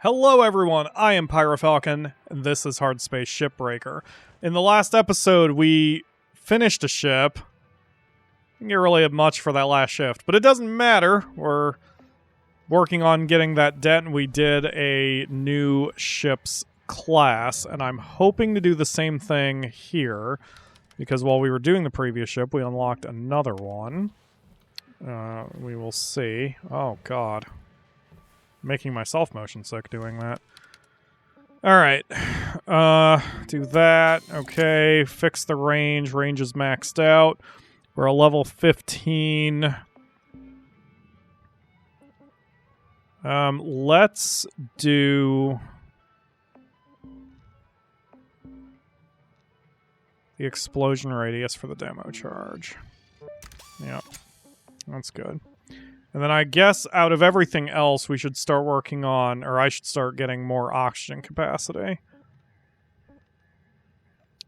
Hello everyone, I am PyroFalkon, and this is Hardspace Shipbreaker. In the last episode, we finished a ship. Didn't get really much for that last shift, but it doesn't matter. We're working on getting that debt, and we did a new ship's class, and I'm hoping to do the same thing here, because while we were doing the previous ship, we unlocked another one. We will see. Oh, God. Making myself motion sick doing that. Alright. Do that. Okay. Fix the range. Range is maxed out. We're a level 15. Let's do the explosion radius for the demo charge. Yep. That's good. And then I guess out of everything else, we should start working on, or I should start getting more oxygen capacity.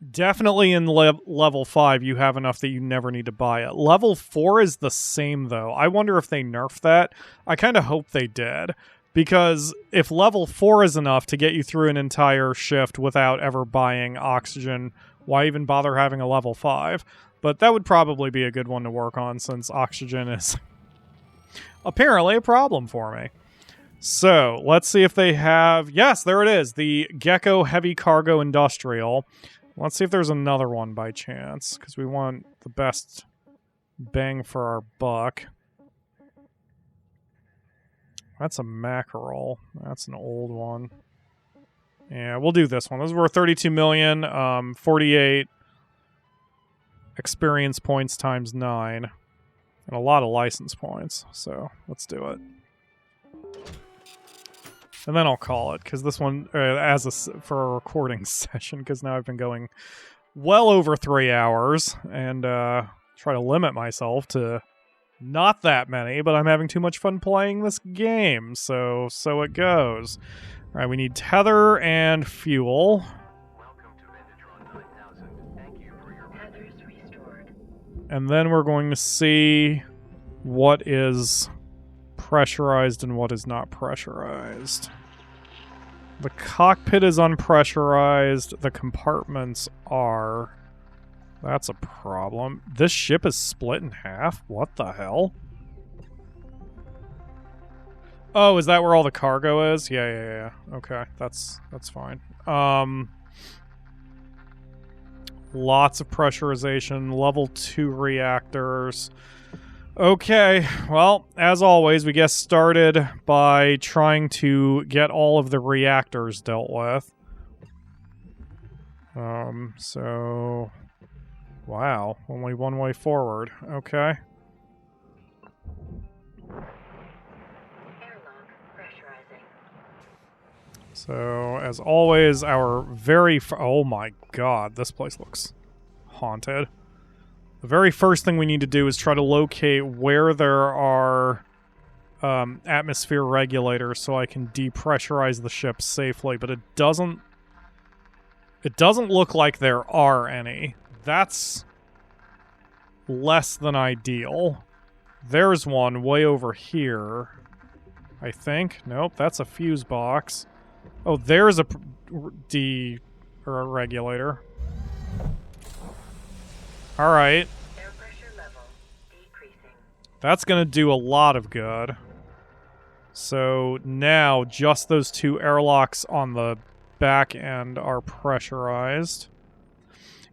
Definitely in level 5, you have enough that you never need to buy it. Level 4 is the same, though. I wonder if they nerfed that. I kind of hope they did. Because if level 4 is enough to get you through an entire shift without ever buying oxygen, why even bother having a level 5? But that would probably be a good one to work on, since oxygen is apparently a problem for me. So, let's see if they have... Yes, there it is. The Gecko Heavy Cargo Industrial. Let's see if there's another one by chance, because we want the best bang for our buck. That's a mackerel. That's an old one. Yeah, we'll do this one. This is worth 32 million, 48 experience points times 9. And a lot of license points, so let's do it. And then I'll call it, because this one, for a recording session, because now I've been going well over 3 hours, and try to limit myself to not that many, but I'm having too much fun playing this game, so it goes. Alright, we need tether and fuel. And then we're going to see what is pressurized and what is not pressurized. The cockpit is unpressurized. The compartments are. That's a problem. This ship is split in half? What the hell? Oh, is that where all the cargo is? Yeah. Okay, that's fine. Lots of pressurization, level 2 reactors. Okay, well, as always, we get started by trying to get all of the reactors dealt with. So... Wow, only one way forward. Okay. So, as always, our oh my god, this place looks haunted. The very first thing we need to do is try to locate where there are atmosphere regulators so I can depressurize the ship safely, but it doesn't look like there are any. That's less than ideal. There's one way over here, I think. Nope, that's a fuse box. Oh, there's a regulator. Alright. Air pressure level decreasing. That's gonna do a lot of good. So now just those 2 airlocks on the back end are pressurized.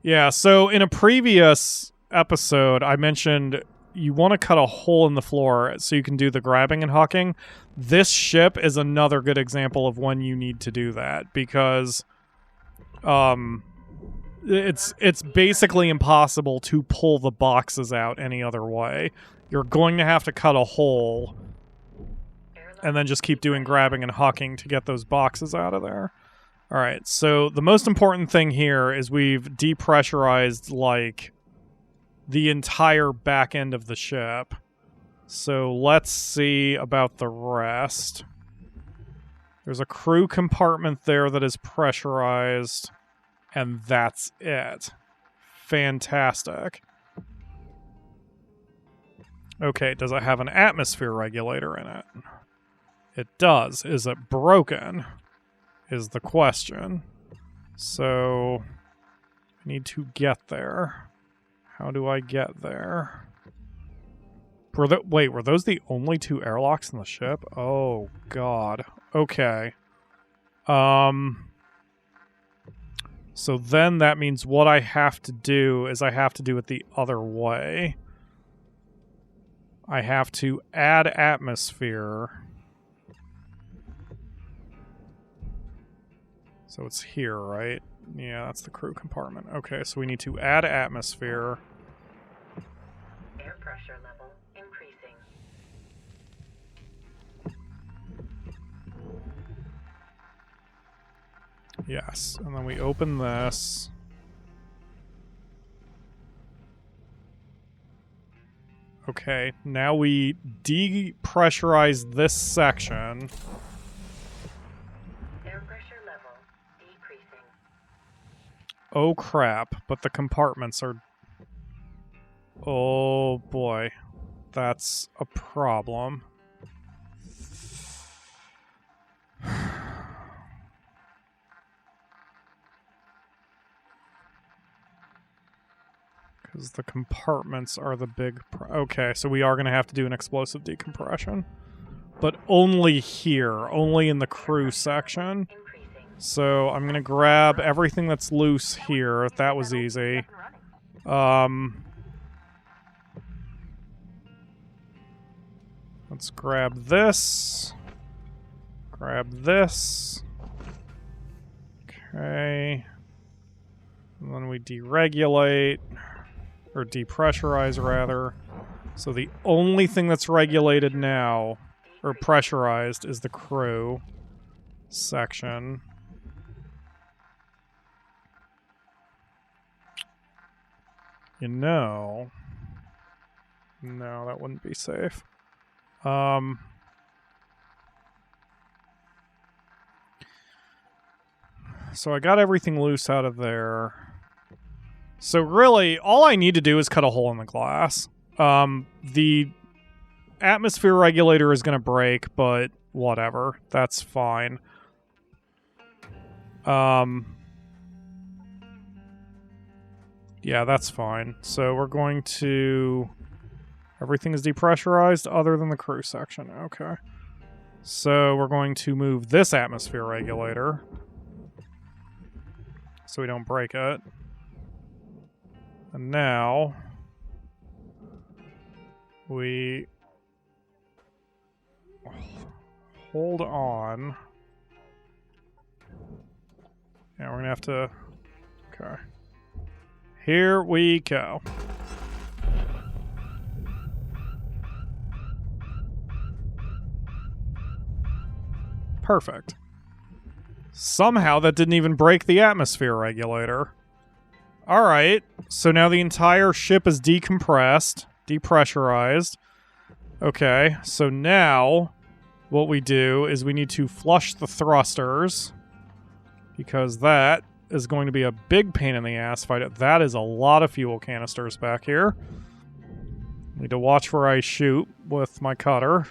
Yeah, so in a previous episode, I mentioned you want to cut a hole in the floor so you can do the grabbing and hucking. This ship is another good example of when you need to do that, because it's basically impossible to pull the boxes out any other way. You're going to have to cut a hole and then just keep doing grabbing and hucking to get those boxes out of there. Alright, so the most important thing here is we've depressurized, like, the entire back end of the ship. So let's see about the rest. There's a crew compartment there that is pressurized, and that's it. Fantastic. Okay, does it have an atmosphere regulator in it? It does. Is it broken? Is the question. So, I need to get there. How do I get there? Wait, were those the only 2 airlocks in the ship? Oh, God. Okay. So then that means what I have to do is I have to do it the other way. I have to add atmosphere. So it's here, right? Yeah, that's the crew compartment. Okay, so we need to add atmosphere. Air pressure level increasing. Yes, and then we open this. Okay, now we depressurize this section. Air pressure level decreasing. Oh crap, but the compartments are... Oh boy, that's a problem. Because the compartments are the big... Okay, so we are going to have to do an explosive decompression. But only here, only in the crew section. So I'm going to grab everything that's loose here. That was easy. Let's grab this. Grab this. Okay. And then we deregulate. Or depressurize, rather. So the only thing that's regulated now, or pressurized, is the crew section. You know... No, that wouldn't be safe. So I got everything loose out of there. So really, all I need to do is cut a hole in the glass. The atmosphere regulator is going to break, but whatever. That's fine. Yeah, that's fine. So we're going to... Everything is depressurized other than the crew section. Okay. So we're going to move this atmosphere regulator so we don't break it. And now we hold on. Yeah, we're gonna have to... Okay. Here we go. Perfect. Somehow that didn't even break the atmosphere regulator. Alright, so now the entire ship is decompressed, depressurized. Okay, so now what we do is we need to flush the thrusters, because that is going to be a big pain in the ass fight. That is a lot of fuel canisters back here. Need to watch where I shoot with my cutter.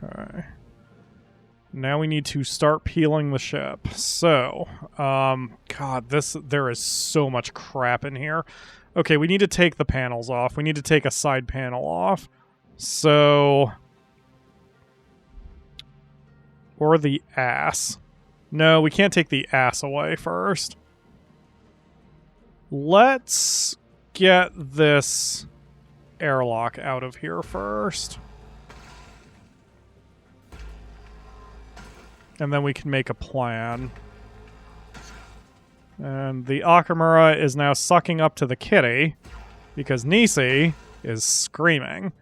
Okay. Now we need to start peeling the ship. So, God, there is so much crap in here. Okay, we need to take the panels off. We need to take a side panel off. So, or the ass. No, we can't take the ass away first. Let's get this airlock out of here first. And then we can make a plan. And the Akamura is now sucking up to the kitty because Nisi is screaming.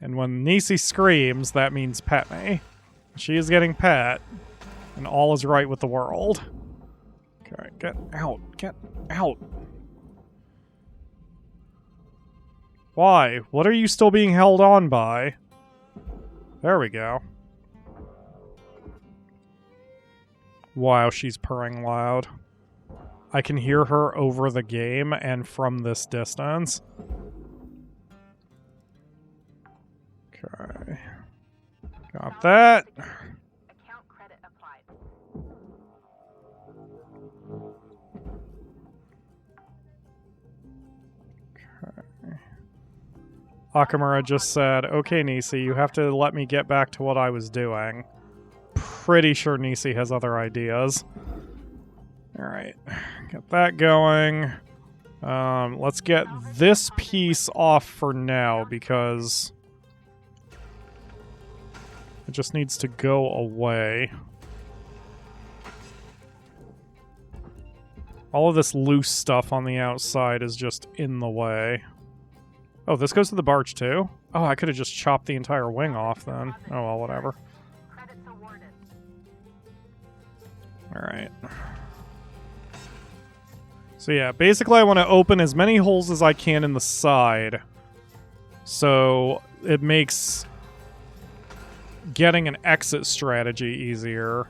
And when Nisi screams, that means pet me. She is getting pet, and all is right with the world. Okay, get out. Get out. Why? What are you still being held on by? There we go. Wow, she's purring loud. I can hear her over the game and from this distance. Okay. Got that. Account credit applied. Akamura just said, okay, Nisi, you have to let me get back to what I was doing. Pretty sure Nisi has other ideas. Alright, get that going. Let's get this piece off for now because it just needs to go away. All of this loose stuff on the outside is just in the way. Oh, this goes to the barge too? Oh, I could have just chopped the entire wing off then. Oh well, whatever. Credits awarded. Alright. So yeah, basically I want to open as many holes as I can in the side. So it makes getting an exit strategy easier.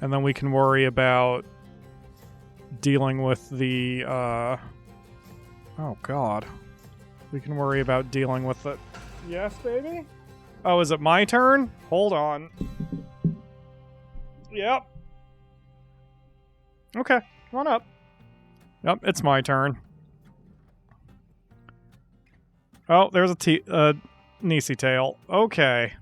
And then we can worry about dealing with the, oh god. We can worry about dealing with it. Yes, baby? Oh, is it my turn? Hold on. Yep. Okay, come on up. Yep, it's my turn. Oh, there's a Nisi tail. Okay.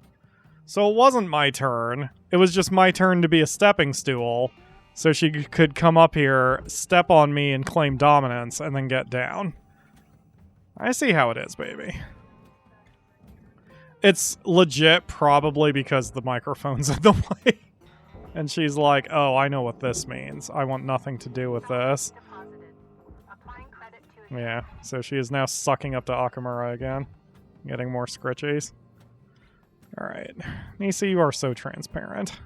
So it wasn't my turn. It was just my turn to be a stepping stool. So she could come up here, step on me, and claim dominance, and then get down. I see how it is, baby. It's legit probably because the microphone's in the way. And she's like, oh, I know what this means. I want nothing to do with this. Yeah, so she is now sucking up to Akamura again. Getting more scritchies. Alright. Nisi, you are so transparent.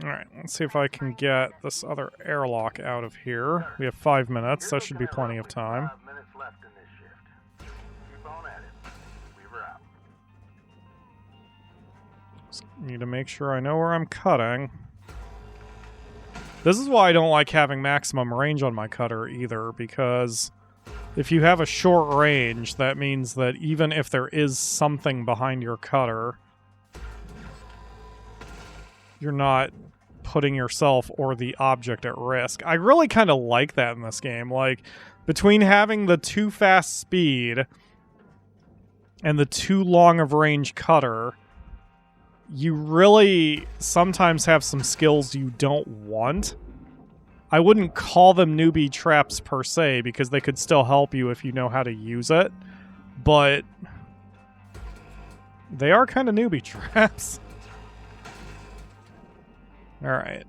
Alright, let's see if I can get this other airlock out of here. We have 5 minutes, that should be plenty of time. 5 minutes left in this shift. Keep on at it. Weaver out. Just need to make sure I know where I'm cutting. This is why I don't like having maximum range on my cutter either, because if you have a short range, that means that even if there is something behind your cutter, you're not putting yourself or the object at risk. I really kind of like that in this game. Like, between having the too fast speed and the too long of range cutter, you really sometimes have some skills you don't want. I wouldn't call them newbie traps per se, because they could still help you if you know how to use it, but they are kind of newbie traps. Alright.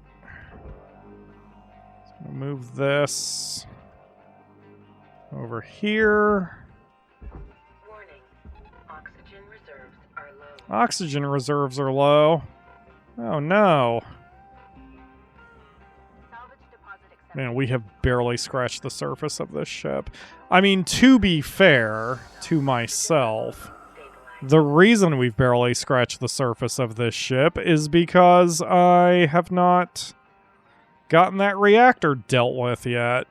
So move this over here. Warning. Oxygen reserves are low. Oxygen reserves are low. Oh no. Salvage deposit accepted. Man, we have barely scratched the surface of this ship. I mean, to be fair to myself, the reason we've barely scratched the surface of this ship is because I have not gotten that reactor dealt with yet.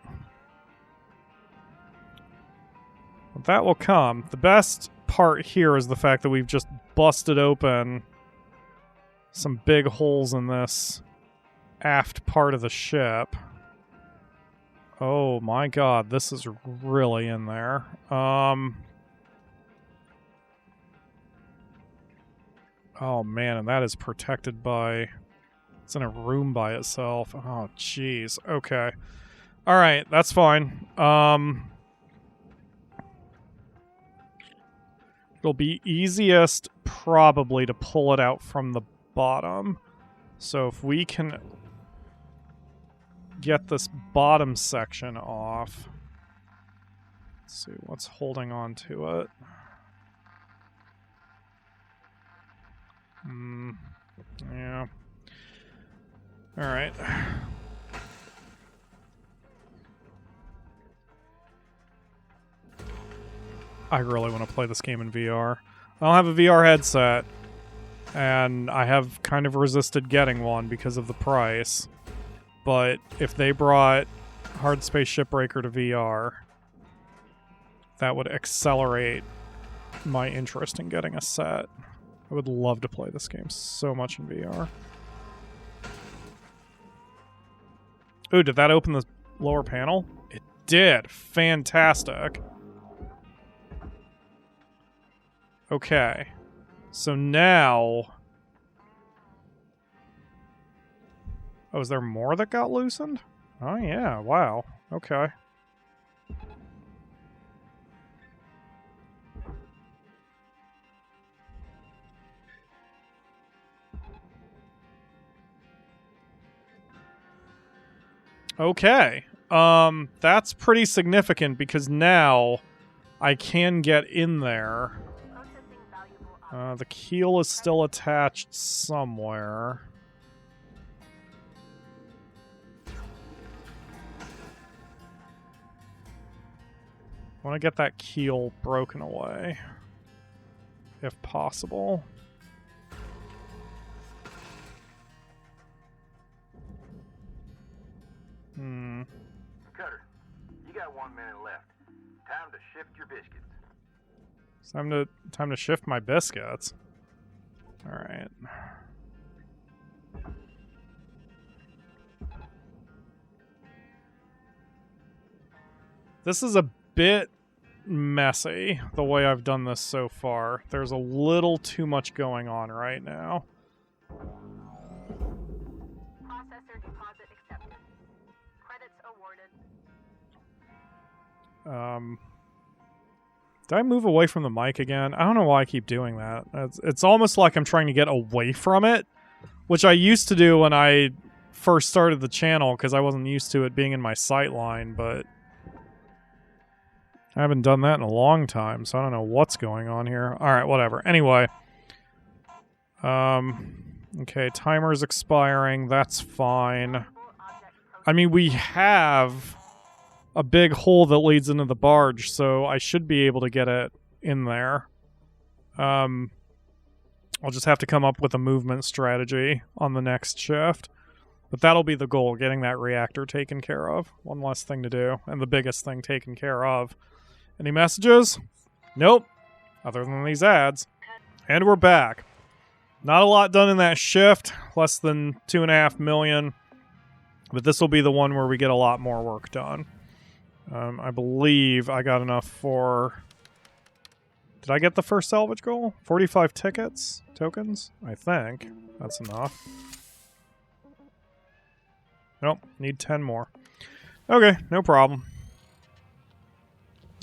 But that will come. The best part here is the fact that we've just busted open some big holes in this aft part of the ship. Oh my god, this is really in there. Oh man, and that is protected by... It's in a room by itself. Oh jeez. Okay. Alright, that's fine. It'll be easiest probably to pull it out from the bottom. So if we can get this bottom section off. Let's see what's holding on to it. Yeah. Alright. I really want to play this game in VR. I don't have a VR headset, and I have kind of resisted getting one because of the price. But if they brought Hardspace Shipbreaker to VR, that would accelerate my interest in getting a set. I would love to play this game so much in VR. Ooh, did that open the lower panel? It did. Fantastic. Okay. So now... Oh, is there more that got loosened? Oh, yeah. Wow. Okay. Okay. That's pretty significant because now I can get in there. The keel is still attached somewhere. I want to get that keel broken away, if possible. Cutter, you got 1 minute left. Time to shift your biscuits. It's time to shift my biscuits. All right. This is a bit messy, the way I've done this so far. There's a little too much going on right now. Processor deposit accepted. Credits awarded. Did I move away from the mic again? I don't know why I keep doing that. It's almost like I'm trying to get away from it, which I used to do when I first started the channel because I wasn't used to it being in my sight line, but I haven't done that in a long time, so I don't know what's going on here. Alright, whatever. Anyway. Okay, timer's expiring. That's fine. I mean, we have a big hole that leads into the barge, so I should be able to get it in there. I'll just have to come up with a movement strategy on the next shift. But that'll be the goal, getting that reactor taken care of. One less thing to do, and the biggest thing taken care of. Any messages? Nope. Other than these ads. And we're back. Not a lot done in that shift. Less than 2.5 million. But this will be the one where we get a lot more work done. I believe I got enough for... Did I get the first salvage goal? 45 tickets? Tokens? I think. That's enough. Nope. Need 10 more. Okay, no problem.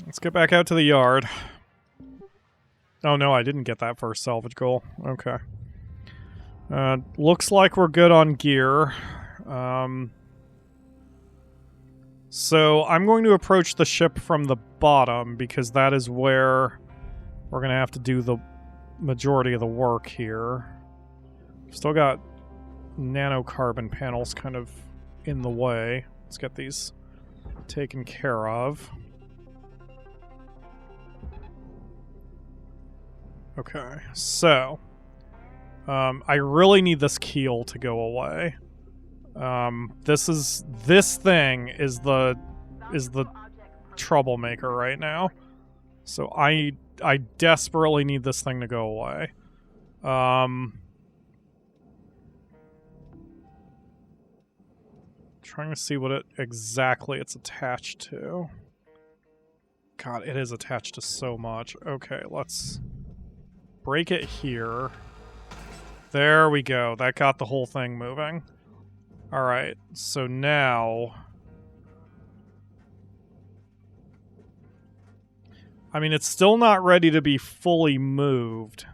Let's get back out to the yard. Oh no, I didn't get that first salvage goal. Okay. Looks like we're good on gear. So I'm going to approach the ship from the bottom because that is where we're going to have to do the majority of the work here. Still got nanocarbon panels kind of in the way. Let's get these taken care of. Okay, so I really need this keel to go away. This thing is the troublemaker right now. So I desperately need this thing to go away. Trying to see what exactly it's attached to. God, it is attached to so much. Okay, let's break it here. There we go. That got the whole thing moving. Alright, so now... I mean, it's still not ready to be fully moved.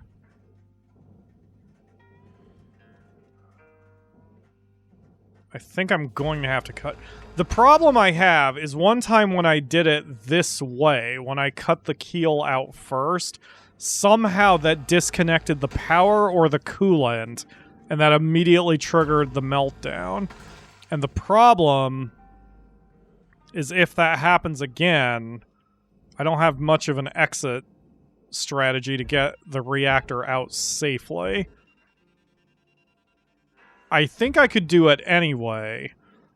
I think I'm going to have to cut... The problem I have is one time when I did it this way, when I cut the keel out first, somehow that disconnected the power or the coolant, and that immediately triggered the meltdown. And the problem is if that happens again, I don't have much of an exit strategy to get the reactor out safely. I think I could do it anyway,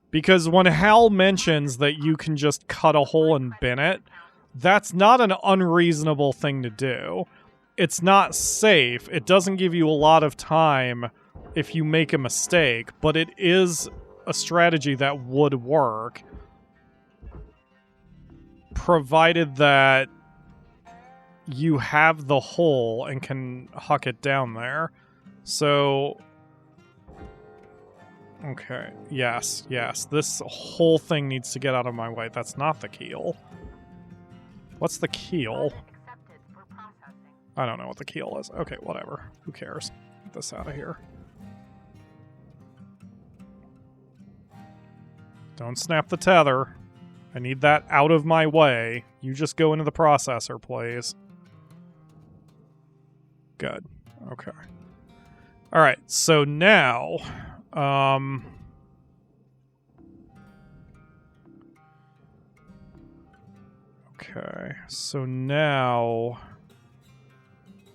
Because when Hal mentions that you can just cut a hole and bin it, that's not an unreasonable thing to do. It's not safe. It doesn't give you a lot of time if you make a mistake, but it is a strategy that would work, provided that you have the hole and can huck it down there. So, okay, yes, this whole thing needs to get out of my way. That's not the keel. What's the keel? I don't know what the keel is. Okay, whatever. Who cares? Get this out of here. Don't snap the tether. I need that out of my way. You just go into the processor, please. Good. Okay. Alright, so now... okay, so now...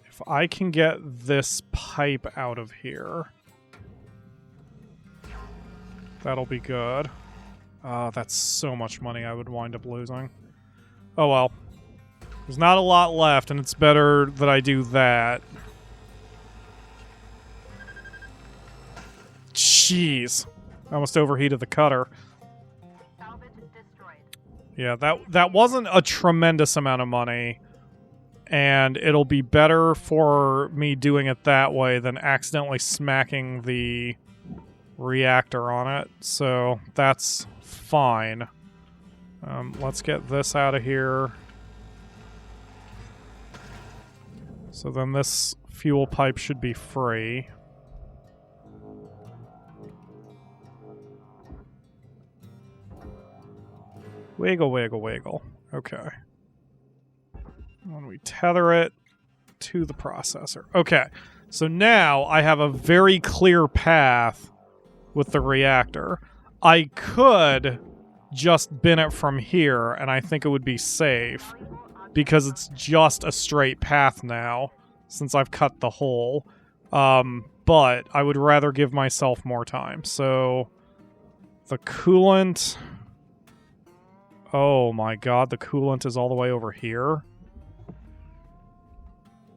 if I can get this pipe out of here... that'll be good. That's so much money I would wind up losing. Oh well. There's not a lot left, and it's better that I do that. Jeez. I almost overheated the cutter. Yeah, that wasn't a tremendous amount of money, and it'll be better for me doing it that way than accidentally smacking the reactor on it, so that's fine. Let's get this out of here. So then this fuel pipe should be free. Wiggle, wiggle, wiggle. Okay. When we tether it to the processor. Okay. So now I have a very clear path with the reactor. I could just bin it from here, and I think it would be safe, because it's just a straight path now, since I've cut the hole. But I would rather give myself more time. So, the coolant... oh my god, the coolant is all the way over here?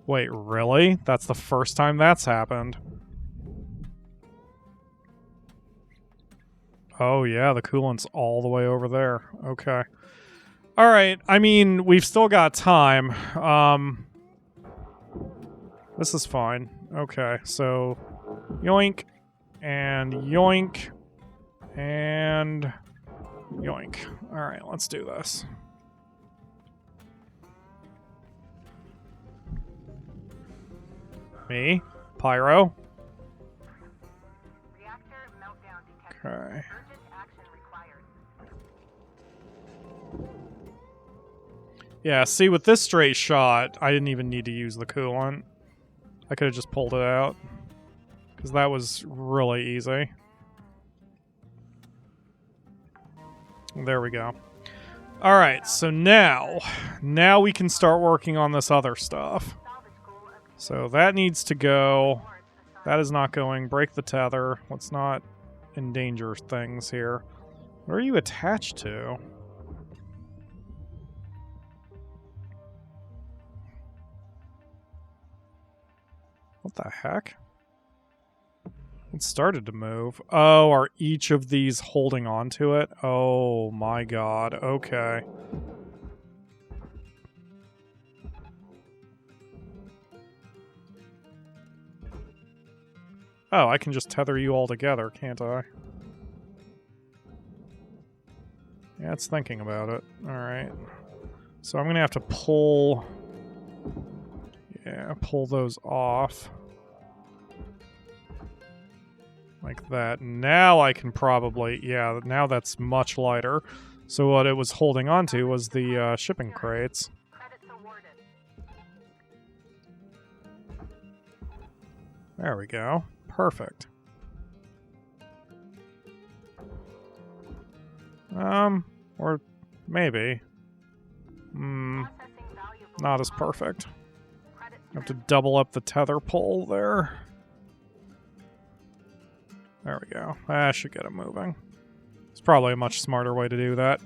Wait, really? That's the first time that's happened. Oh yeah, the coolant's all the way over there. Okay. Alright, I mean, we've still got time. This is fine. Okay, so... yoink. And yoink. And... yoink. Alright, let's do this. Me? Pyro? Reactor meltdown detected. Okay. Urgent action required. Yeah, see, with this straight shot, I didn't even need to use the coolant. I could have just pulled it out. Because that was really easy. There we go. Alright, so now we can start working on this other stuff. So that needs to go. That is not going. Break the tether. Let's not endanger things here. Where are you attached to? What the heck? It started to move. Oh, are each of these holding on to it? Oh my god. Okay. Oh, I can just tether you all together, can't I? Yeah, it's thinking about it. Alright. So I'm gonna have to pull... yeah, pull those off. Like that. Now I can probably... yeah, now that's much lighter. So what it was holding onto was the shipping crates. Credits awarded. There we go. Perfect. Or maybe. Not as perfect. I have to double up the tether pole there. There we go. That should get it moving. It's probably a much smarter way to do that.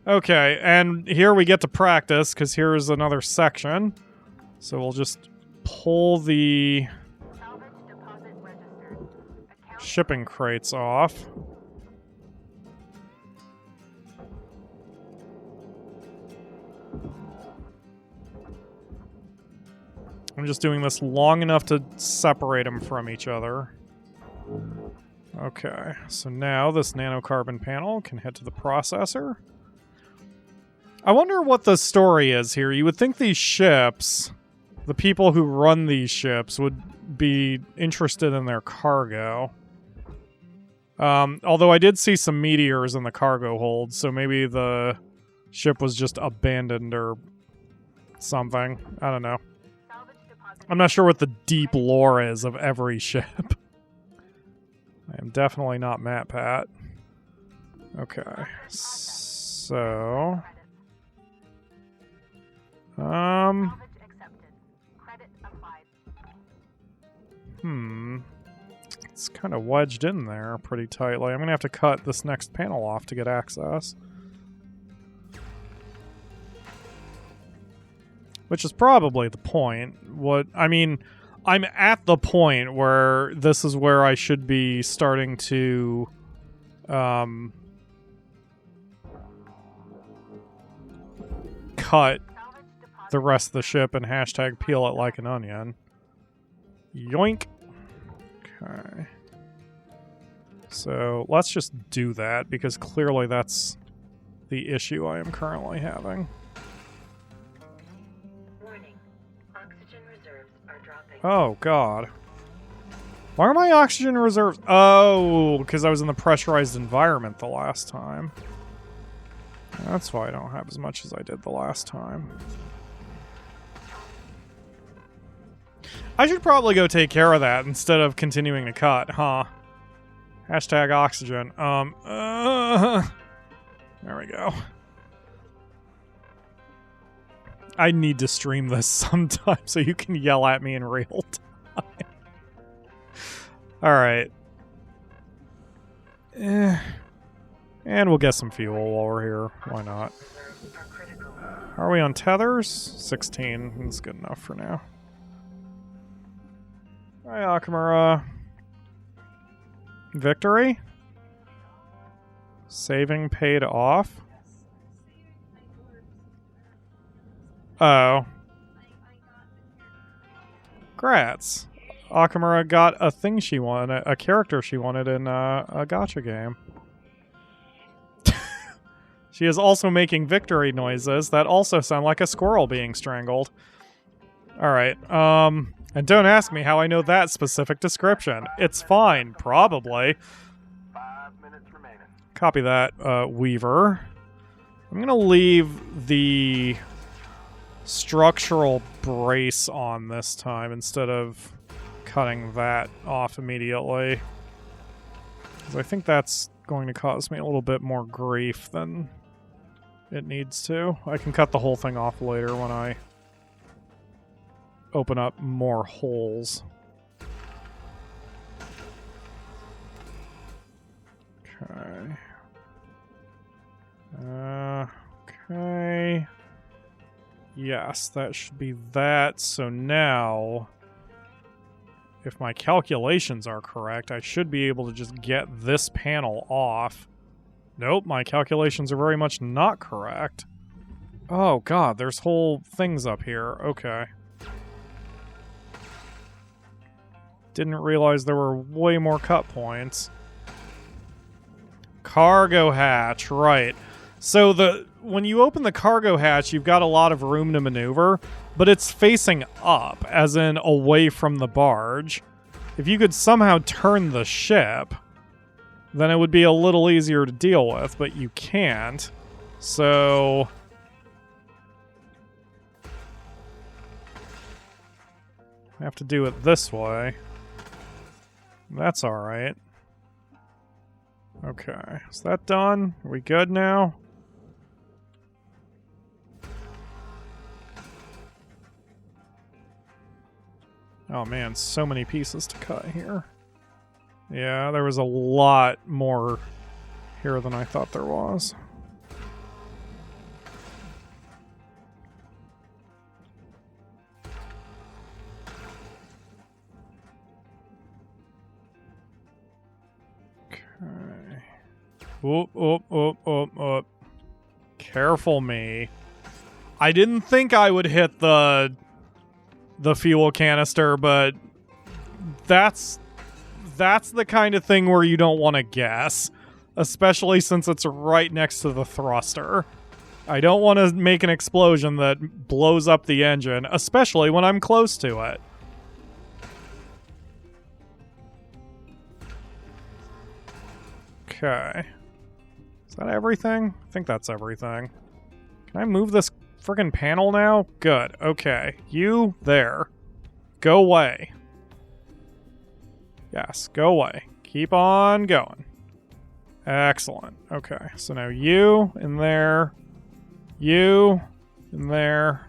Okay, and here we get to practice, because here's another section. So we'll just pull the Salvage deposit registered. Account shipping crates off. I'm just doing this long enough to separate them from each other. Okay, so now this nanocarbon panel can head to the processor. I wonder what the story is here. You would think these ships, the people who run these ships, would be interested in their cargo. Although I did see some meteors in the cargo hold, so maybe the ship was just abandoned or something. I don't know. salvage deposit. I'm not sure what the deep lore is of every ship. I am definitely not Matt Pat. Okay, so... Salvage accepted. Credit applied. It's kind of wedged in there pretty tightly. I'm going to have to cut this next panel off to get access. Which is probably the point. I'm at the point where this is where I should be starting to cut Salvage deposit. the rest of the ship and hashtag peel it like an onion. Yoink. Okay. So let's just do that, because clearly that's the issue I am currently having. Warning. Oxygen reserves are dropping. Oh, God. Why are my oxygen reserves... Oh, because I was in the pressurized environment the last time. That's why I don't have as much as I did the last time. I should probably go take care of that instead of continuing to cut, huh? Hashtag oxygen. There we go. I need to stream this sometime so you can yell at me in real time. Alright. And we'll get some fuel while we're here. Why not? Reserves are critical. Are we on tethers? 16. That's good enough for now. Hi, Akamura. Victory? Saving paid off? Oh. Grats. Akamura got a thing she wanted, a character she wanted in a gacha game. She is also making victory noises that also sound like a squirrel being strangled. Alright, and don't ask me how I know that specific description. It's fine, probably. 5 minutes remaining. Copy that, Weaver. I'm gonna leave the structural brace on this time instead of cutting that off immediately. Because I think that's going to cause me a little bit more grief than it needs to. I can cut the whole thing off later when I open up more holes. Okay. Okay. Yes, that should be that. So now, if my calculations are correct, I should be able to just get this panel off. Nope, my calculations are very much not correct. Oh god, there's whole things up here. Okay. Didn't realize there were way more cut points. Cargo hatch, right. So when you open the cargo hatch, you've got a lot of room to maneuver, but it's facing up, as in away from the barge. If you could somehow turn the ship, then it would be a little easier to deal with, but you can't. So I have to do it this way. That's alright. Okay, is that done? Are we good now? Oh man, so many pieces to cut here. Yeah, there was a lot more here than I thought there was. Okay. Oop, oop, oop, oop, oop. Careful me. I didn't think I would hit the fuel canister, but that's the kind of thing where you don't want to guess, especially since it's right next to the thruster. I don't want to make an explosion that blows up the engine, especially when I'm close to it. Okay. Is that everything? I think that's everything. Can I move this friggin' panel now? Good. Okay. You, there. Go away. Yes, go away. Keep on going. Excellent. Okay, so now you in there. You in there.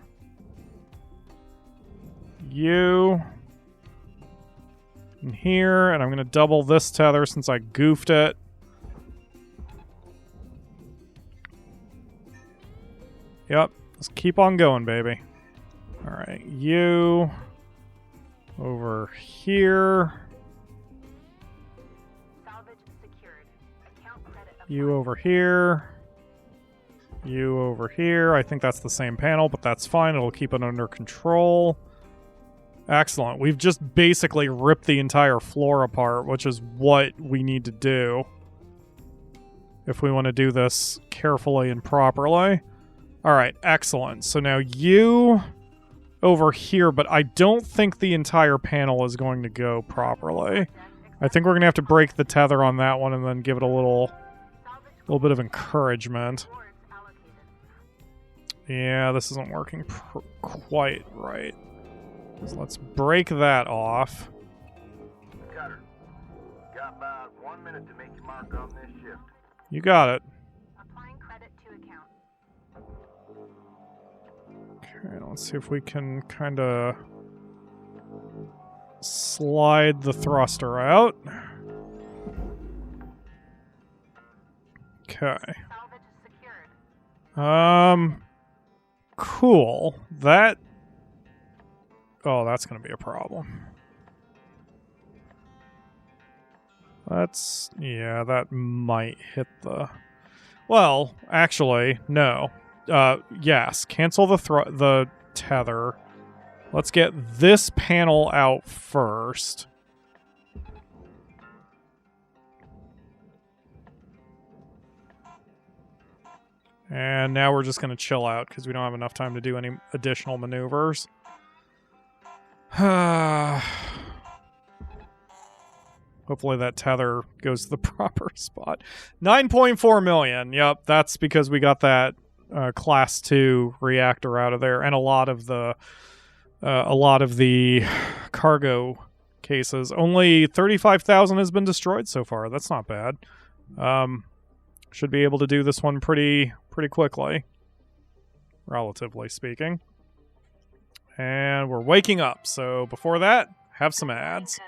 You in here. And I'm going to double this tether since I goofed it. Yep, let's keep on going, baby. Alright, you over here. Salvage secured. Account credit applied. You over here. You over here. I think that's the same panel, but that's fine. It'll keep it under control. Excellent. We've just basically ripped the entire floor apart, which is what we need to do if we want to do this carefully and properly. Alright, excellent. So now you over here, but I don't think the entire panel is going to go properly. I think we're going to have to break the tether on that one and then give it a little bit of encouragement. Rewards allocated. Yeah, this isn't working quite right. So let's break that off. Cutter, got about 1 minute to make your mark on this shift. You got it. Applying credit to account. Okay, let's see if we can kind of slide the thruster out. Okay. Salvage secured. Cool. That... Oh, that's going to be a problem. Yeah, that might hit the... Well, actually, no. Yes, cancel the tether. Let's get this panel out first. And now we're just going to chill out because we don't have enough time to do any additional maneuvers. Hopefully that tether goes to the proper spot. 9.4 million. Yep, that's because we got that class 2 reactor out of there, and a lot of the cargo cases. Only 35,000 has been destroyed so far. That's not bad. Should be able to do this one pretty quickly, relatively speaking. And we're waking up. So before that, have some ads.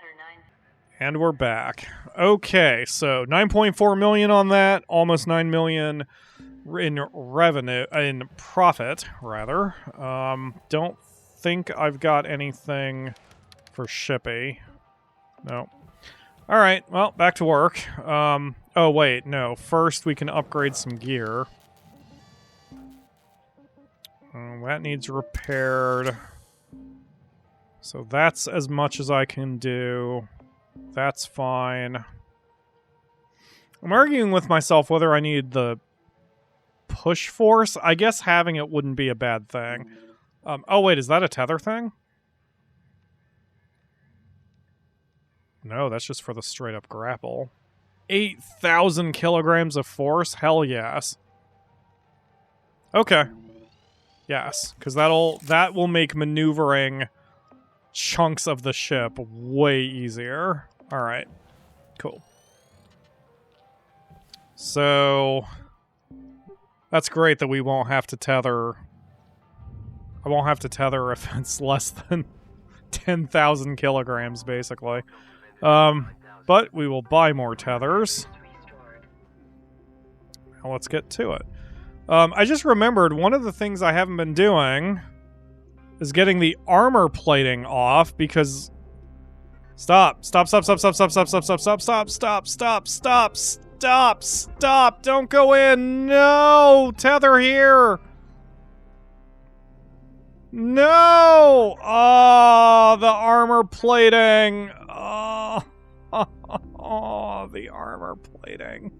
And we're back. Okay, so 9.4 million on that, almost 9 million in revenue, in profit, rather. Don't think I've got anything for Shippy. No. All right, well, back to work. Oh, wait, no. First, we can upgrade some gear. That needs repaired. So that's as much as I can do. That's fine. I'm arguing with myself whether I need the push force. I guess having it wouldn't be a bad thing. Oh, wait, is that a tether thing? No, that's just for the straight-up grapple. 8,000 kilograms of force? Hell yes. Okay. Yes, because that will make maneuvering chunks of the ship way easier. Alright. Cool. So that's great that we won't have to tether. I won't have to tether if it's less than 10,000 kilograms, basically. But we will buy more tethers. Now let's get to it. I just remembered one of the things I haven't been doing is getting the armor plating off because... Stop. Stop. Stop. Stop. Stop. Stop. Stop. Stop. Stop. Stop. Stop. Stop. Stop. Stop. Stop. Stop. Don't go in. No. Tether here. No. Oh, the armor plating. Oh. Oh, the armor plating.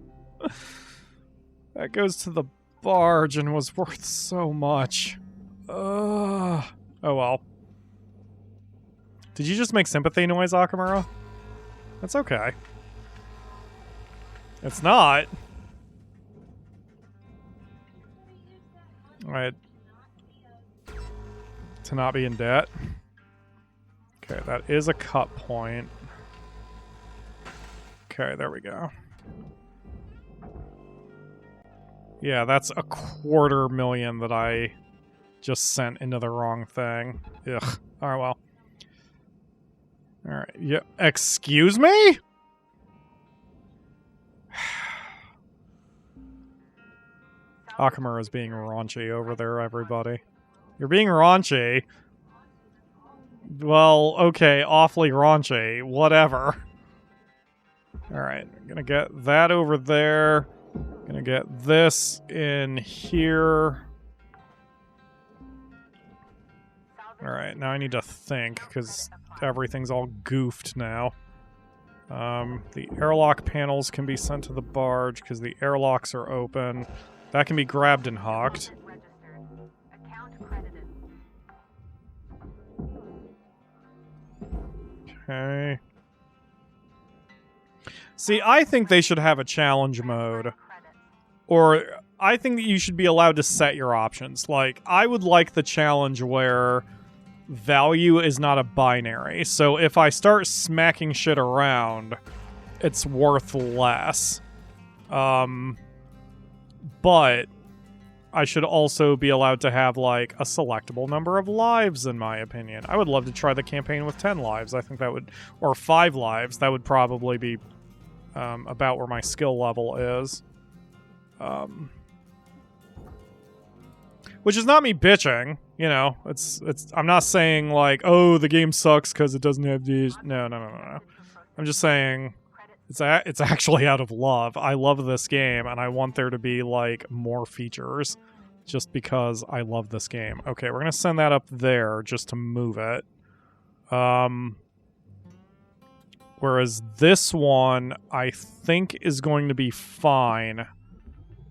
That goes to the barge and was worth so much. Oh well. Did you just make sympathy noise, Akamura? That's okay. It's not. Alright. To not be in debt. Okay, that is a cut point. Okay, there we go. Yeah, that's a $250,000 that I just sent into the wrong thing. Ugh. Alright, well. Alright, yeah. Excuse me? Akamura is being raunchy over there, everybody. You're being raunchy. Well, okay, awfully raunchy. Whatever. Alright, I'm gonna get that over there. Gonna get this in here. Alright, now I need to think, because everything's all goofed now. The airlock panels can be sent to the barge, because the airlocks are open. That can be grabbed and hawked. Okay. See, I think they should have a challenge mode. Or I think that you should be allowed to set your options. Like, I would like the challenge where value is not a binary. So if I start smacking shit around, it's worth less. But I should also be allowed to have, like, a selectable number of lives, in my opinion. I would love to try the campaign with 10 lives. I think that would... Or 5 lives. That would probably be about where my skill level is. Which is not me bitching, you know. It's. I'm not saying, like, oh, the game sucks because it doesn't have these... No. I'm just saying... It's actually out of love. I love this game, and I want there to be, like, more features just because I love this game. Okay, we're going to send that up there just to move it. Whereas this one, I think, is going to be fine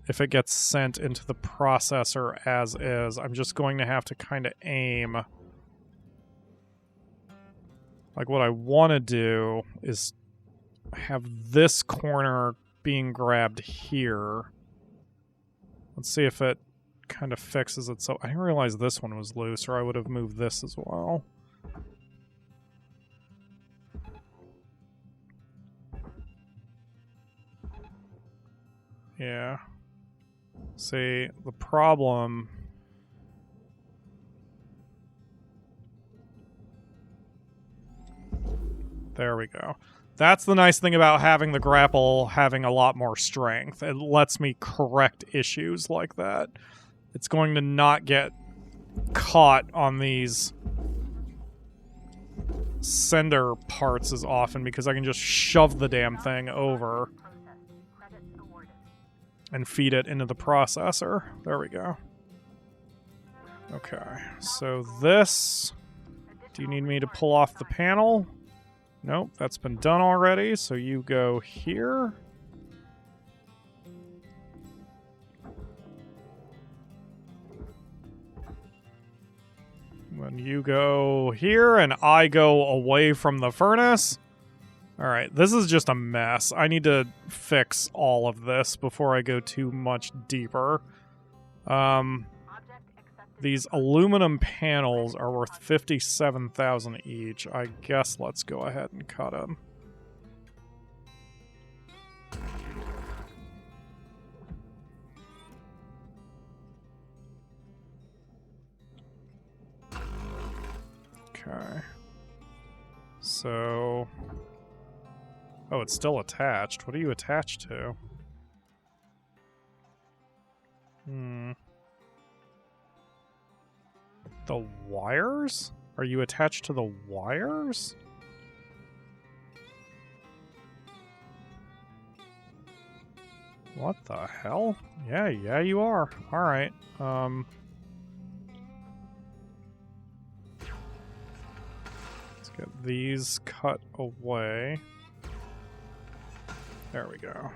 if it gets sent into the processor as is. I'm just going to have to kind of aim. Like, what I want to do is have this corner being grabbed here. Let's see if it kind of fixes it. So I didn't realize this one was loose, or I would have moved this as well. Yeah. See, the problem... There we go. That's the nice thing about having the grapple having a lot more strength. It lets me correct issues like that. It's going to not get caught on these sender parts as often because I can just shove the damn thing over and feed it into the processor. There we go. Okay, so this... Do you need me to pull off the panel? Nope, that's been done already, so you go here. When you go here, and I go away from the furnace. Alright, this is just a mess. I need to fix all of this before I go too much deeper. These aluminum panels are worth $57,000 each. I guess let's go ahead and cut them. Okay. So... Oh, it's still attached. What are you attached to? Hmm. The wires? Are you attached to the wires? What the hell? Yeah, you are. Alright. Let's get these cut away. There we go.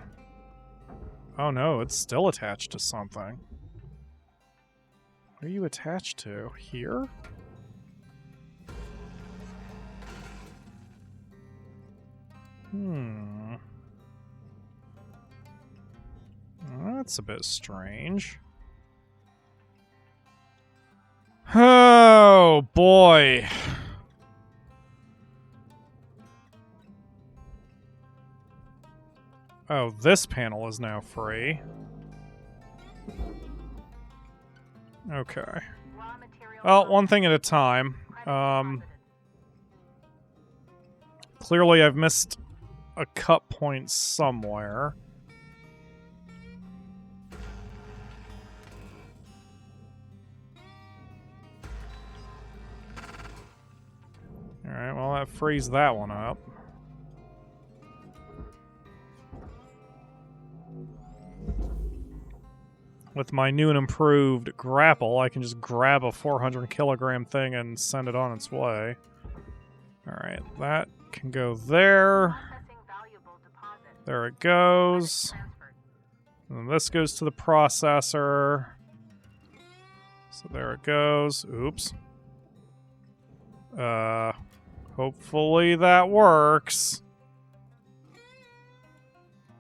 Oh no, it's still attached to something. What are you attached to? Here? That's a bit strange. Oh, boy. Oh, this panel is now free. Okay. Raw material Well, one thing at a time. credit deposited. Clearly I've missed a cut point somewhere. Alright, well that frees that one up. With my new and improved grapple, I can just grab a 400 kilogram thing and send it on its way. Alright, that can go there. Processing valuable deposit. There it goes. Transferred. And this goes to the processor. So there it goes. Oops. Hopefully that works.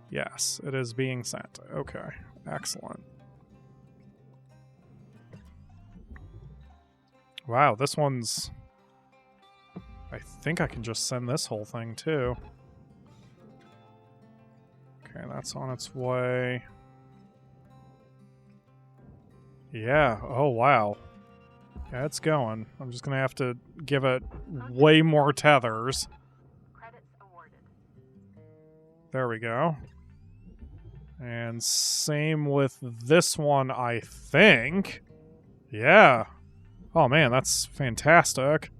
Yes, it is being sent. Okay, excellent. Wow, this one's... I think I can just send this whole thing too. Okay, that's on its way. Yeah, oh wow. Yeah, it's going. I'm just gonna have to give it way more tethers. Credits awarded. There we go. And same with this one, I think. Yeah. Oh man, that's fantastic.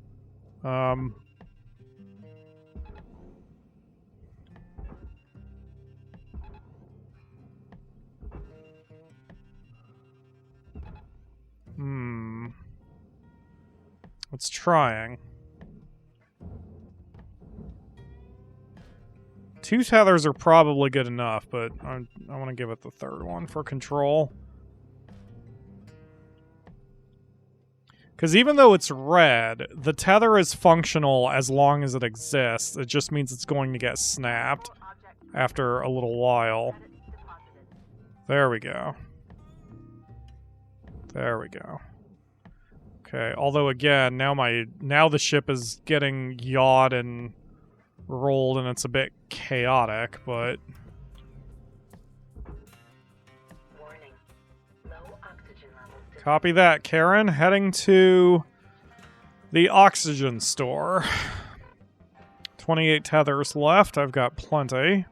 It's trying. 2 tethers are probably good enough, but I want to give it the third one for control. Because even though it's red, the tether is functional as long as it exists. It just means it's going to get snapped Object after a little while. credits deposited. There we go. There we go. Okay, although again, now the ship is getting yawed and rolled and it's a bit chaotic, but Warning. Low oxygen levels. copy that, Karen. Heading to the oxygen store. 28 tethers left. I've got plenty.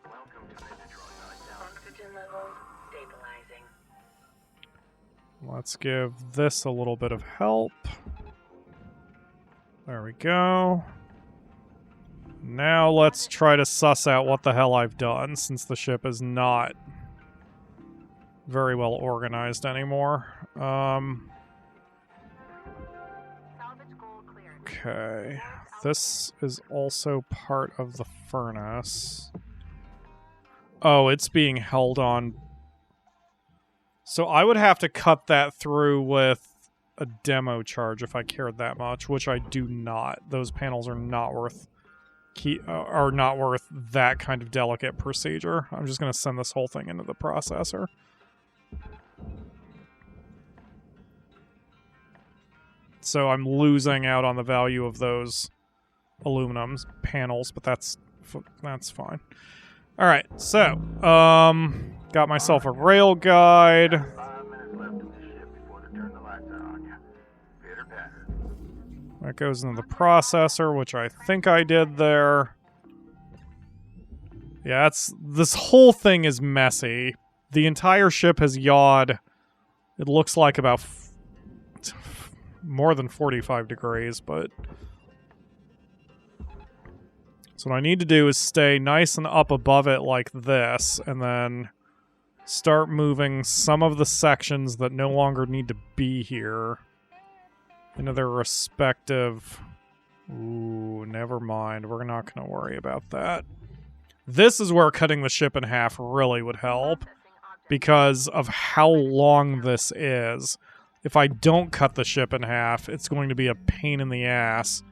Welcome to the Detroit Hideout. Oxygen levels stabilizing. Let's give this a little bit of help. There we go. Now let's try to suss out what the hell I've done, since the ship is not very well organized anymore. Salvage goal cleared. Okay. This is also part of the furnace. Oh, it's being held on. So I would have to cut that through with a demo charge if I cared that much, which I do not. Those panels are not worth that kind of delicate procedure. I'm just going to send this whole thing into the processor. So I'm losing out on the value of those aluminum panels, but that's fine. All right, so got myself a rail guide. 5 minutes left of the ship before they turn the lights out on you. Pitter patter. That goes into the processor, which I think I did there. Yeah, this whole thing is messy. The entire ship has yawed. It looks like about more than 45 degrees, but... So what I need to do is stay nice and up above it like this, and then start moving some of the sections that no longer need to be here into their respective... Ooh, never mind. We're not going to worry about that. This is where cutting the ship in half really would help because of how long this is. If I don't cut the ship in half, it's going to be a pain in the ass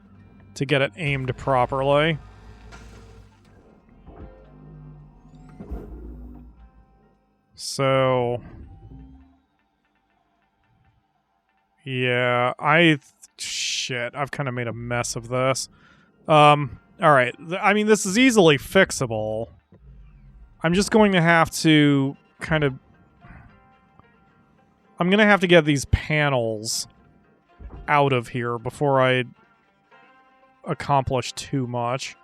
to get it aimed properly. So... yeah, shit, I've kind of made a mess of this. Alright, I mean, this is easily fixable. I'm just going to have to kind of... I'm going to have to get these panels out of here before I accomplish too much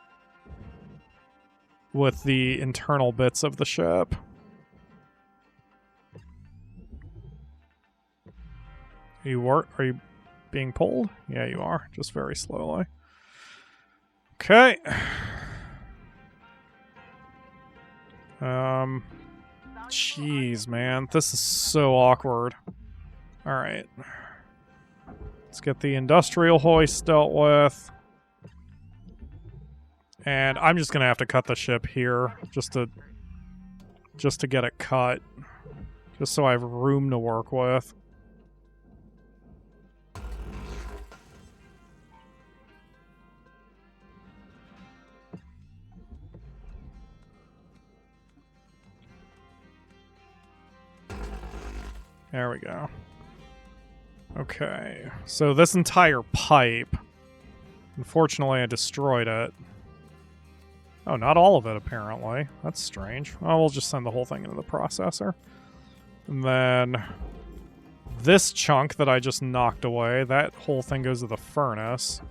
with the internal bits of the ship. Are you being pulled? Yeah, you are. Just very slowly. Okay. Jeez, man. This is so awkward. Alright. Let's get the industrial hoist dealt with. And I'm just gonna have to cut the ship here just to get it cut. Just so I have room to work with. There we go. Okay, so this entire pipe, unfortunately I destroyed it. Oh, not all of it apparently. That's strange. Well, we'll just send the whole thing into the processor. And then this chunk that I just knocked away, that whole thing goes to the furnace.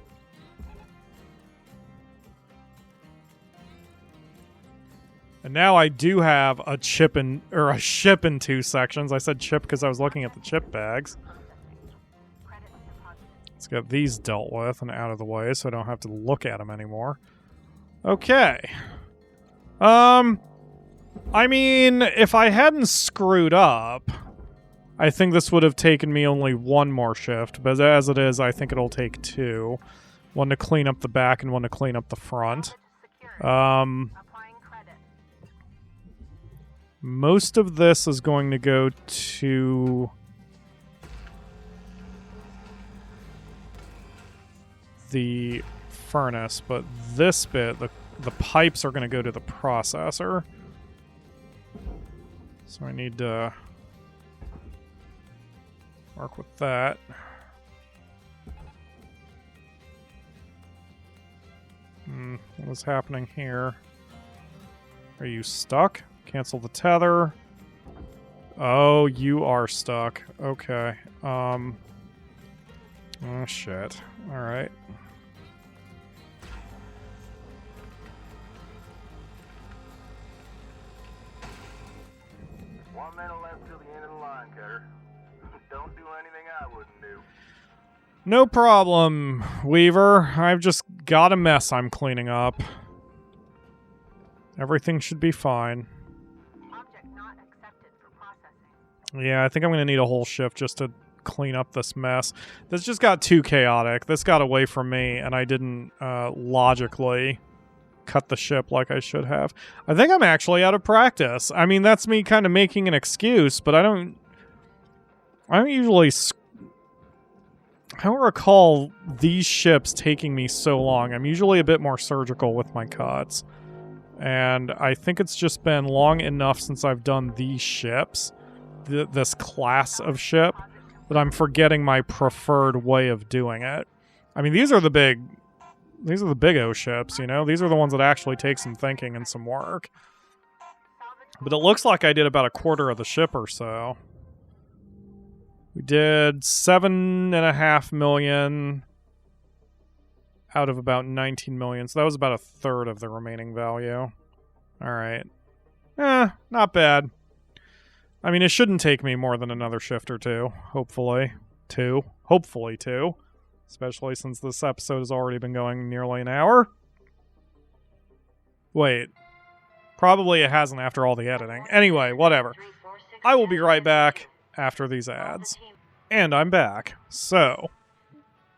And now I do have a ship in 2 sections. I said chip because I was looking at the chip bags. Let's get these dealt with and out of the way so I don't have to look at them anymore. Okay. I mean, if I hadn't screwed up, I think this would have taken me only 1 more shift. But as it is, I think it'll take 2. 1 to clean up the back and 1 to clean up the front. Most of this is going to go to the furnace, but this bit, the pipes are going to go to the processor. So I need to work with that. What is happening here? Are you stuck? Cancel the tether. Oh, you are stuck. Okay. Oh, shit. Alright. One minute left till the end of the line, Cutter. Don't do anything I wouldn't do. No problem, Weaver. I've just got a mess I'm cleaning up. Everything should be fine. Object not accepted for processing. Yeah, I think I'm going to need a whole shift just to clean up this mess. This just got too chaotic. This got away from me, and I didn't logically cut the ship like I should have. I think I'm actually out of practice. I mean, that's me kind of making an excuse, but I don't usually... I don't recall these ships taking me so long. I'm usually a bit more surgical with my cuts. And I think it's just been long enough since I've done these ships, this class of ship, that I'm forgetting my preferred way of doing it. I mean, these are the big O ships, you know? These are the ones that actually take some thinking and some work. But it looks like I did about a quarter of the ship or so. We did 7.5 million out of about 19 million, so that was about a third of the remaining value. Alright. Not bad. I mean, it shouldn't take me more than another shift or two. Hopefully. Hopefully two. Especially since this episode has already been going nearly an hour. Wait. Probably it hasn't after all the editing. Anyway, whatever. I will be right back after these ads. And I'm back. So,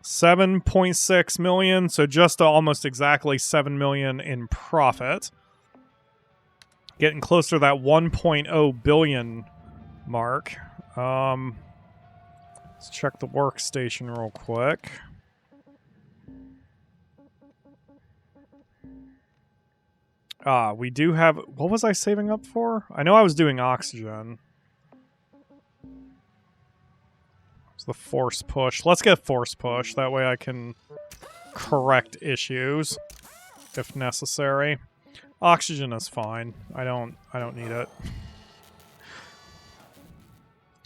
7.6 million, so just almost exactly 7 million in profit. Getting closer to that 1.0 billion mark. Let's check the workstation real quick. We do have... What was I saving up for? I know I was doing oxygen. It's the force push. Let's get force push. That way I can correct issues if necessary. Oxygen is fine. I don't need it.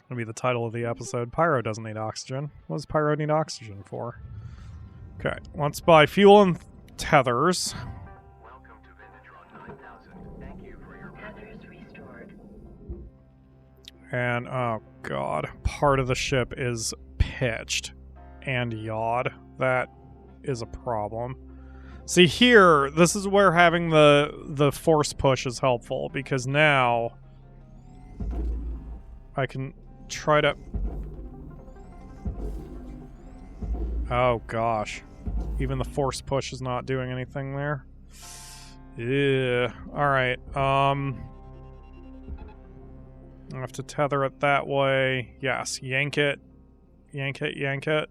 That'll be the title of the episode. Pyro doesn't need oxygen. What does Pyro need oxygen for? Okay, let's buy fuel and tethers. Welcome to Vintatron 9000. Thank you for your Tethers restored. And, oh god, part of the ship is pitched and yawed. That is a problem. See here, this is where having the force push is helpful, because now I can try to... Oh gosh. Even the force push is not doing anything there. Yeah. Alright, I have to tether it that way. Yes, yank it. Yank it, yank it.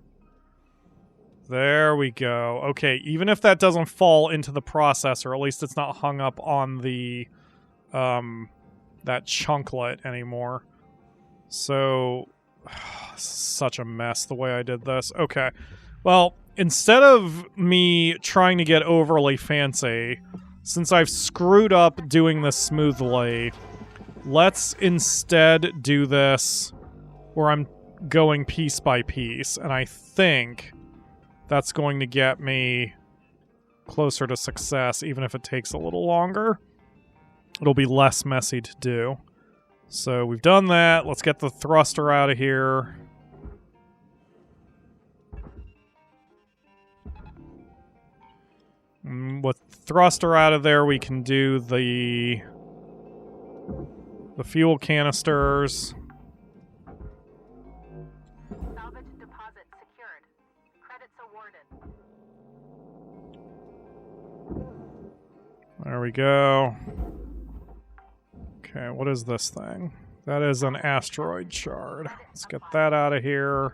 There we go. Okay, even if that doesn't fall into the processor, at least it's not hung up on the, that chunklet anymore. So, such a mess the way I did this. Okay, well, instead of me trying to get overly fancy, since I've screwed up doing this smoothly, let's instead do this where I'm going piece by piece, and I think that's going to get me closer to success, even if it takes a little longer. It'll be less messy to do. So we've done that. Let's get the thruster out of here. With thruster out of there, we can do the fuel canisters. Salvage deposit secured. Credits awarded. There we go. Okay, what is this thing? That is an asteroid shard. Let's get that out of here.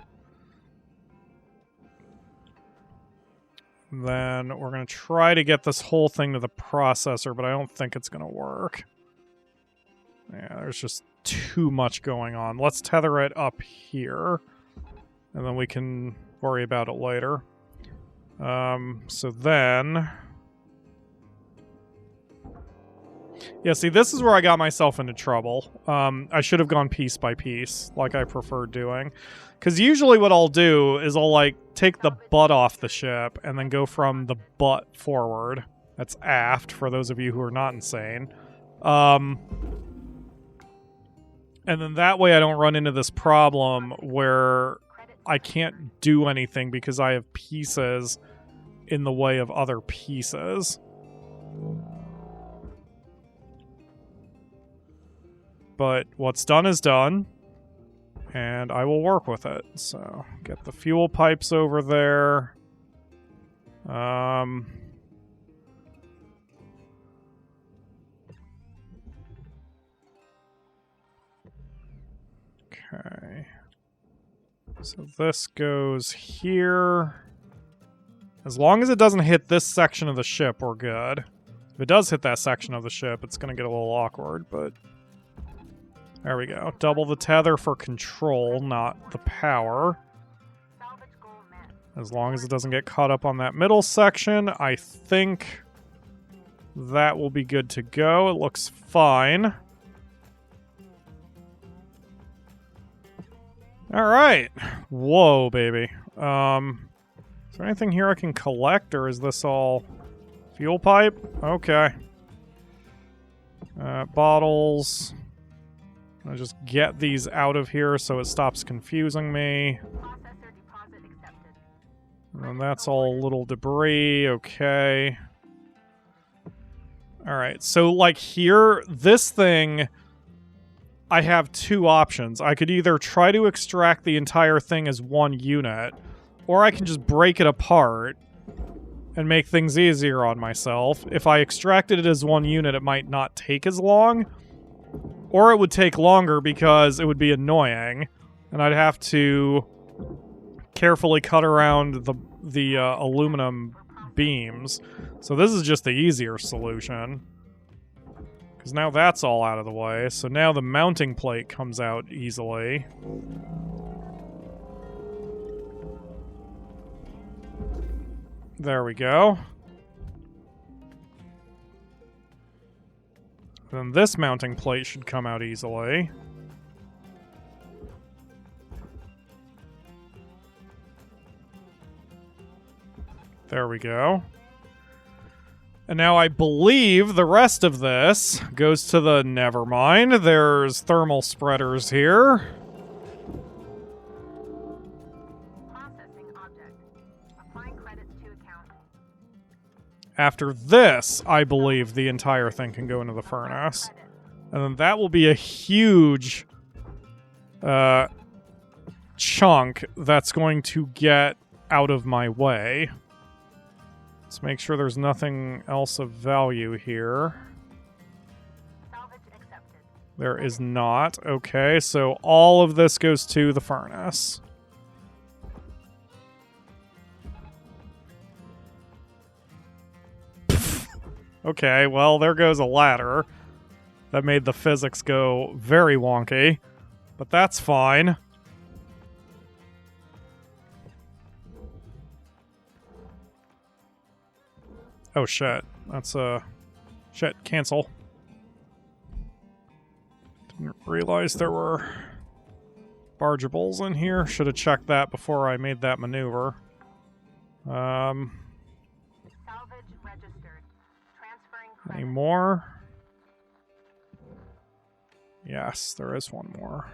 Then we're going to try to get this whole thing to the processor, but I don't think it's going to work. Yeah, there's just too much going on. Let's tether it up here, and then we can worry about it later. So then... Yeah, see, this is where I got myself into trouble. I should have gone piece by piece, like I prefer doing. Because usually what I'll do is I'll, like, take the butt off the ship and then go from the butt forward. That's aft, for those of you who are not insane. And then that way I don't run into this problem where I can't do anything because I have pieces in the way of other pieces. But what's done is done, and I will work with it. So, get the fuel pipes over there. Okay. So this goes here. As long as it doesn't hit this section of the ship, we're good. If it does hit that section of the ship, it's going to get a little awkward, but... There we go. Double the tether for control, not the power. Salvage goal met. As long as it doesn't get caught up on that middle section, I think that will be good to go. It looks fine. Alright. Whoa, baby. Is there anything here I can collect, or is this all fuel pipe? Okay. Bottles. I'll just get these out of here so it stops confusing me. Processor deposit accepted. And that's all little debris. Okay. Alright, so like here, this thing, I have two options. I could either try to extract the entire thing as one unit, or I can just break it apart and make things easier on myself. If I extracted it as one unit, it might not take as long, or it would take longer because it would be annoying, and I'd have to carefully cut around the aluminum beams. So this is just the easier solution, because now that's all out of the way. So now the mounting plate comes out easily. There we go. Then this mounting plate should come out easily. There we go. And now I believe the rest of this goes to the... Never mind. There's thermal spreaders here. Processing object. Applying credits to account. After this, I believe the entire thing can go into the furnace. And then that will be a huge chunk that's going to get out of my way. Let's make sure there's nothing else of value here. Salvage accepted. There is not. Okay, so all of this goes to the furnace. Okay, well, there goes a ladder. That made the physics go very wonky. But that's fine. Oh, shit. That's, shit, cancel. Didn't realize there were bargeables in here. Should have checked that before I made that maneuver. Salvage registered. Transferring Any credits. more? Yes, there is one more.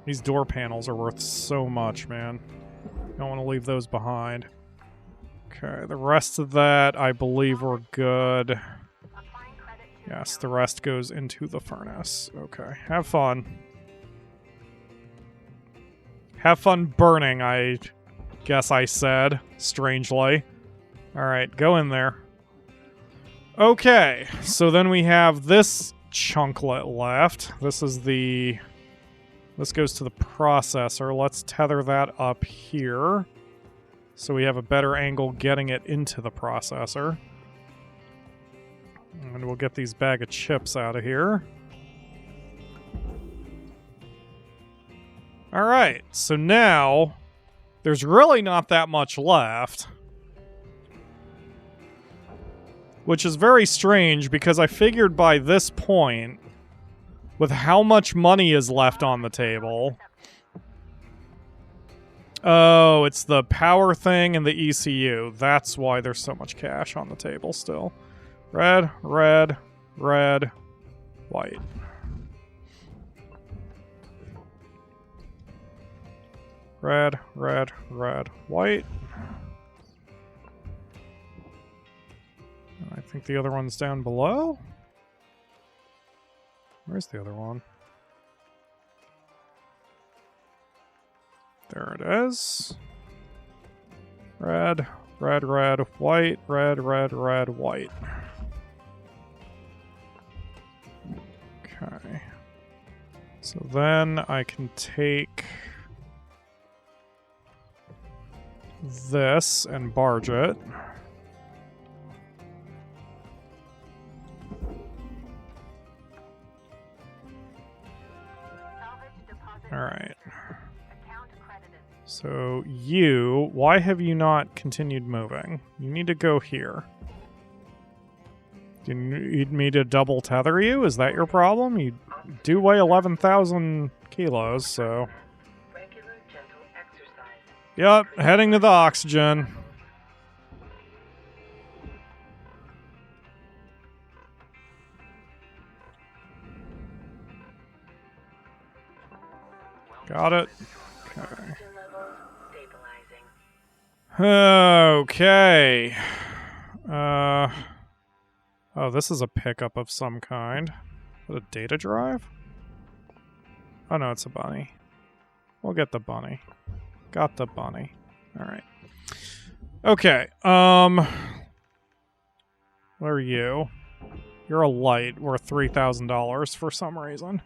These door panels are worth so much, man. Don't want to leave those behind. Okay, the rest of that, I believe we're good. Applying credit to Yes, account. the rest goes into the furnace. Okay, have fun. Have fun burning, I guess I said, strangely. Alright, go in there. Okay, so then we have this chunklet left. This is the... This goes to the processor. Let's tether that up here so we have a better angle getting it into the processor. And we'll get these bag of chips out of here. Alright, so now there's really not that much left. Which is very strange because I figured by this point, with how much money is left on the table... Oh, it's the power thing and the ECU. That's why there's so much cash on the table still. Red, red, red, white. Red, red, red, white. I think the other one's down below. Where's the other one? There it is. Red, red, red, white, red, red, red, white. Okay. So then I can take this and barge it. Salvage deposit All right. registered. Account credited. So you, why have you not continued moving? You need to go here. Do you need me to double tether you? Is that your problem? You do weigh 11,000 kilos, so... Regular gentle exercise. Yep, heading to the oxygen. Got it. Okay. Oxygen levels stabilizing. Okay. Oh, this is a pickup of some kind. Is it a data drive? Oh no, it's a bunny. We'll get the bunny. Got the bunny. Alright. Okay, what are you? You're a light worth $3,000 for some reason.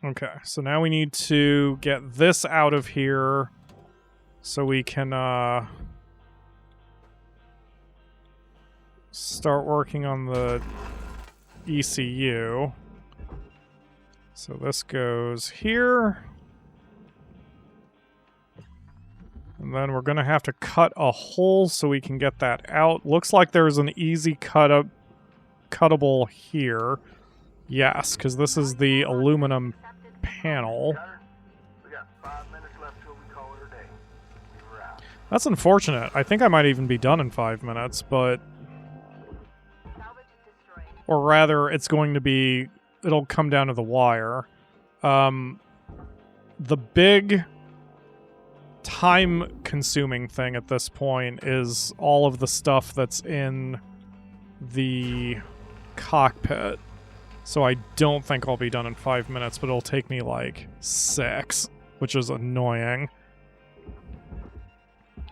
Okay, so now we need to get this out of here so we can, start working on the ECU. So this goes here. And then we're going to have to cut a hole so we can get that out. Looks like there's an easy cuttable here. Yes, because this is the aluminum panel. Cutter, we got 5 minutes left till we call it a day. We're out. That's unfortunate. I think I might even be done in 5 minutes, but... Salvage destroyed. Or rather, it's going to be... It'll come down to the wire. The big time-consuming thing at this point is all of the stuff that's in the cockpit. So I don't think I'll be done in 5 minutes, but it'll take me like 6, which is annoying.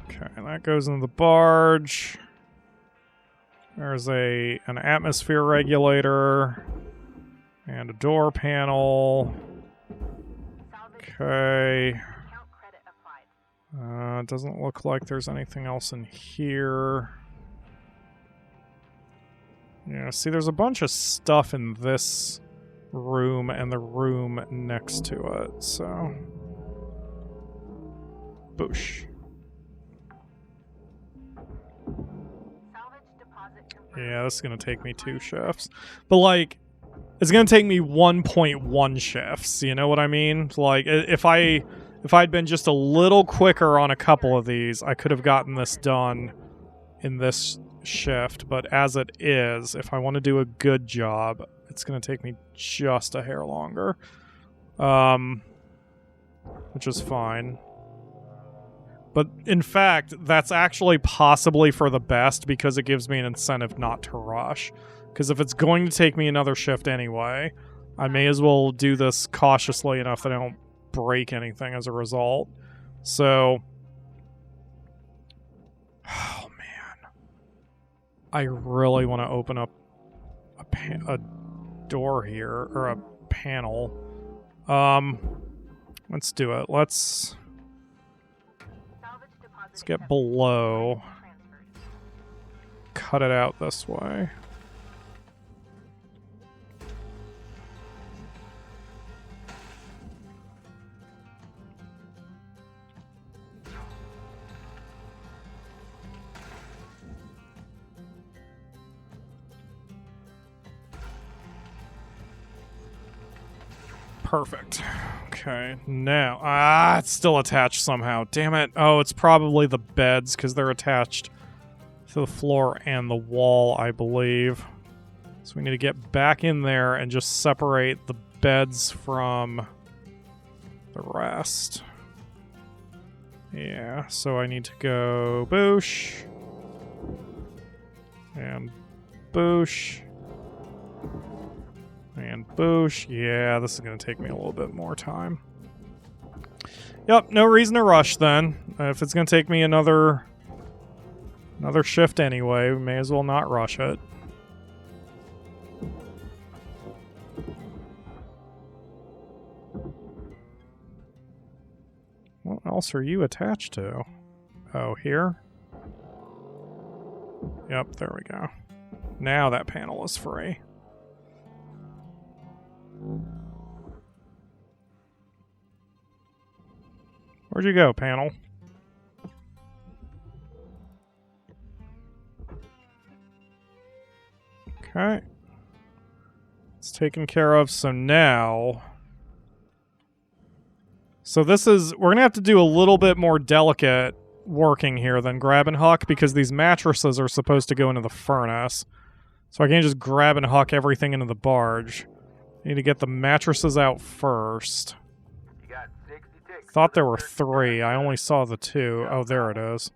Okay, that goes into the barge. There's an atmosphere regulator and a door panel. Salvage Okay. account credit applied. It doesn't look like there's anything else in here. Yeah, see, there's a bunch of stuff in this room and the room next to it, so... Boosh. Salvage deposit confirmed. Yeah, this is gonna take me 2 shifts. But, like, it's gonna take me 1.1 shifts, you know what I mean? Like, if I'd been just a little quicker on a couple of these, I could have gotten this done in this shift, but as it is, if I want to do a good job, it's going to take me just a hair longer. Which is fine. But in fact, that's actually possibly for the best because it gives me an incentive not to rush. Because if it's going to take me another shift anyway, I may as well do this cautiously enough that I don't break anything as a result. So... Oh, man. I really want to open up a door here, or a panel. Let's do it. Let's Salvage deposit get accepted. below. Transfers. Cut it out this way. Perfect. Okay, now... it's still attached somehow. Damn it. Oh, it's probably the beds, because they're attached to the floor and the wall, I believe. So we need to get back in there and just separate the beds from the rest. Yeah, so I need to go boosh. And boosh. And boosh. Yeah, this is going to take me a little bit more time. Yep, no reason to rush then. If it's going to take me another shift anyway, we may as well not rush it. What else are you attached to? Oh, here? Yep, there we go. Now that panel is free. Where'd you go, panel? Okay. It's taken care of, so now... So this is... We're gonna have to do a little bit more delicate working here than grab and huck, because these mattresses are supposed to go into the furnace. So I can't just grab and huck everything into the barge. I need to get the mattresses out first. thought there were 3. I only saw the 2. Oh, there it is.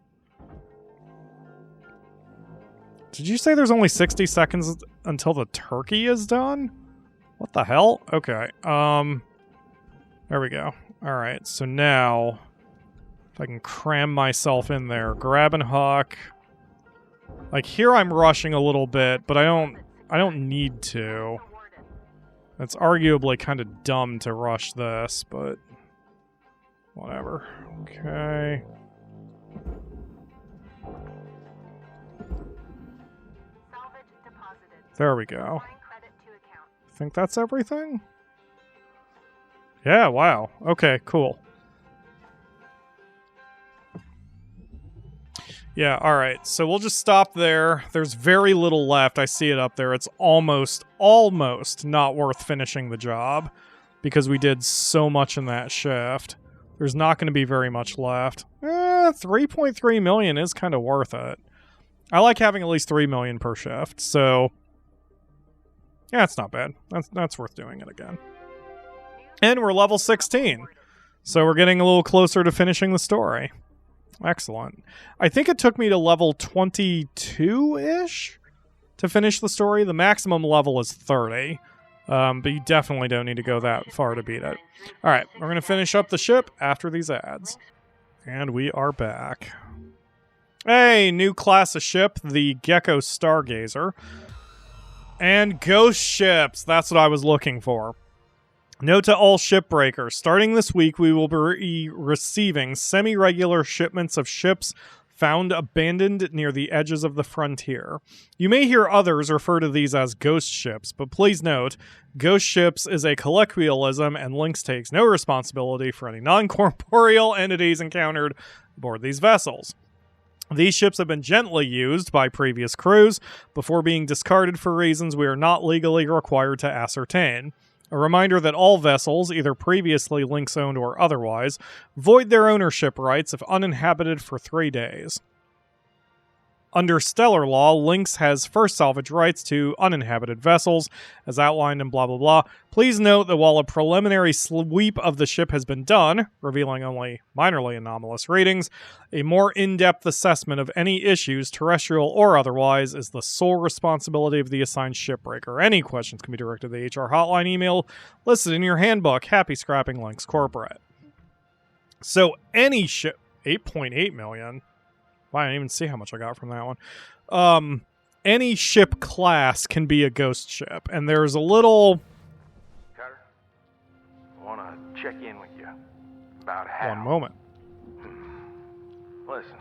Did you say there's only 60 seconds until the turkey is done? What the hell? Okay. There we go. Alright, so now if I can cram myself in there, grab and hook. Like here I'm rushing a little bit, but I don't need to. It's arguably kind of dumb to rush this, but whatever. Okay. Salvage deposited. There we go. Storing credit to account. I think that's everything? Yeah, wow. Okay, cool. Yeah, alright. So we'll just stop there. There's very little left. I see it up there. It's almost not worth finishing the job because we did so much in that shift. There's not going to be very much left. 3.3 million is kind of worth it. I like having at least 3 million per shift, so yeah, it's not bad. That's worth doing it again. And we're level 16, so we're getting a little closer to finishing the story. Excellent. I think it took me to level 22-ish to finish the story. The maximum level is 30, but you definitely don't need to go that far to beat it. All right, we're going to finish up the ship after these ads. And we are back. Hey, new class of ship, the Gecko Stargazer. And ghost ships, that's what I was looking for. Note to all shipbreakers, starting this week we will be receiving semi-regular shipments of ships found abandoned near the edges of the frontier. You may hear others refer to these as ghost ships, but please note, ghost ships is a colloquialism and Lynx takes no responsibility for any non-corporeal entities encountered aboard these vessels. These ships have been gently used by previous crews before being discarded for reasons we are not legally required to ascertain. A reminder that all vessels, either previously Lynx-owned or otherwise, void their ownership rights if uninhabited for 3 days. Under stellar law, Lynx has first salvage rights to uninhabited vessels, as outlined in blah blah blah. Please note that while a preliminary sweep of the ship has been done, revealing only minorly anomalous ratings, a more in-depth assessment of any issues, terrestrial or otherwise, is the sole responsibility of the assigned shipbreaker. Any questions can be directed to the HR hotline email listed in your handbook. Happy scrapping, Lynx Corporate. So any ship, 8.8 million. Wow, I didn't even see how much I got from that one. Any ship class can be a ghost ship, and there's a little... Cutter, I want to check in with you about how. One moment. Listen,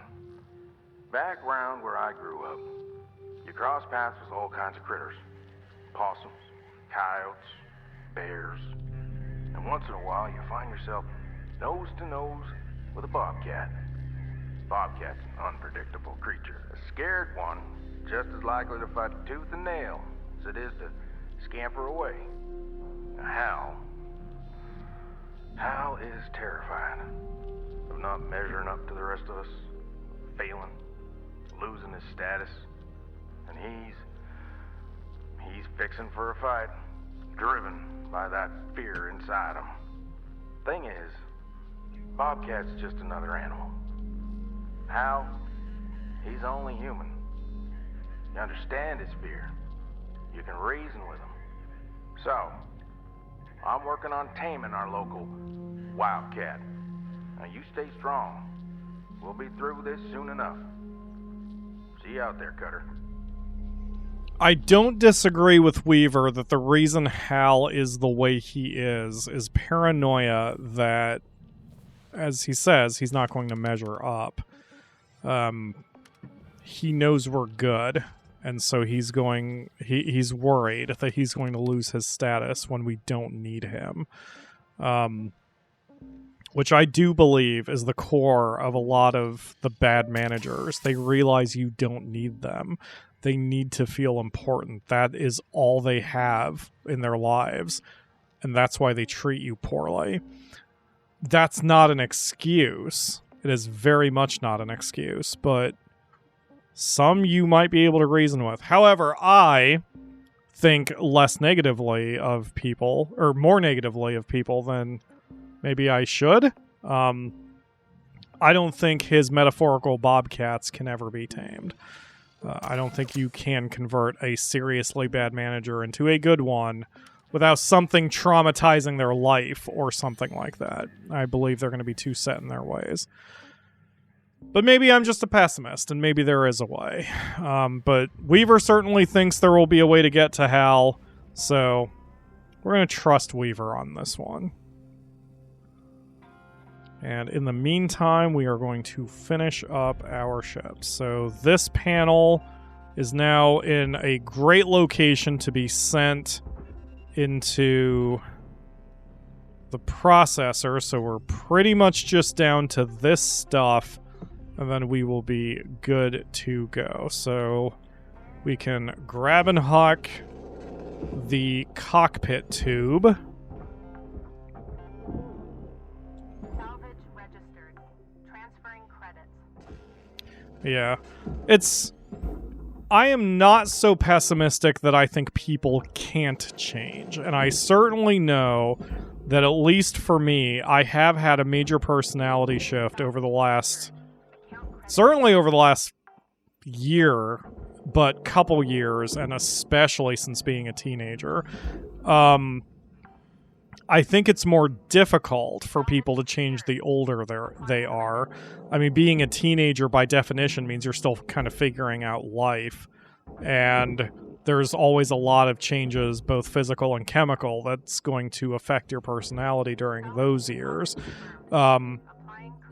back round where I grew up, you cross paths with all kinds of critters. Possums, coyotes, bears. And once in a while, you find yourself nose to nose with a bobcat. Bobcat's an unpredictable creature. A scared one, just as likely to fight tooth and nail as it is to scamper away. Now, Hal is terrified of not measuring up to the rest of us, failing, losing his status, and he's fixing for a fight, driven by that fear inside him. Thing is, Bobcat's just another animal. Hal, he's only human. You understand his fear. You can reason with him. So, I'm working on taming our local wildcat. Now you stay strong. We'll be through this soon enough. See you out there, Cutter. I don't disagree with Weaver that the reason Hal is the way he is paranoia that, as he says, he's not going to measure up. He knows we're good, and so he's worried that he's going to lose his status when we don't need him. Which I do believe is the core of a lot of the bad managers. They realize you don't need them. They need to feel important. That is all they have in their lives, and that's why they treat you poorly. That's not an excuse. It is very much not an excuse, but some you might be able to reason with. However, I think less negatively of people, or more negatively of people than maybe I should. I don't think his metaphorical bobcats can ever be tamed. I don't think you can convert a seriously bad manager into a good one without something traumatizing their life or something like that. I believe they're going to be too set in their ways. But maybe I'm just a pessimist, and maybe there is a way. But Weaver certainly thinks there will be a way to get to Hal, so we're going to trust Weaver on this one. And in the meantime, we are going to finish up our ship. So this panel is now in a great location to be sent into the processor. So we're pretty much just down to this stuff, and then we will be good to go. So we can grab and huck the cockpit tube. Yeah, I am not so pessimistic that I think people can't change. And I certainly know that, at least for me, I have had a major personality shift over the last year, but couple years, and especially since being a teenager. I think it's more difficult for people to change the older they are. I mean, being a teenager by definition means you're still kind of figuring out life. And there's always a lot of changes, both physical and chemical, that's going to affect your personality during those years. And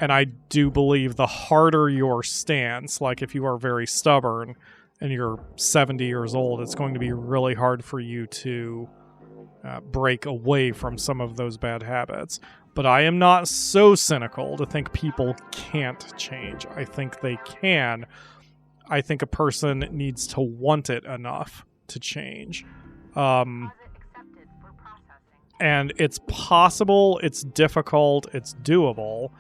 I do believe the harder your stance, like if you are very stubborn and you're 70 years old, it's going to be really hard for you to break away from some of those bad habits. But I am not so cynical to think people can't change. I think they can. I think a person needs to want it enough to change. And it's possible, it's difficult, it's doable,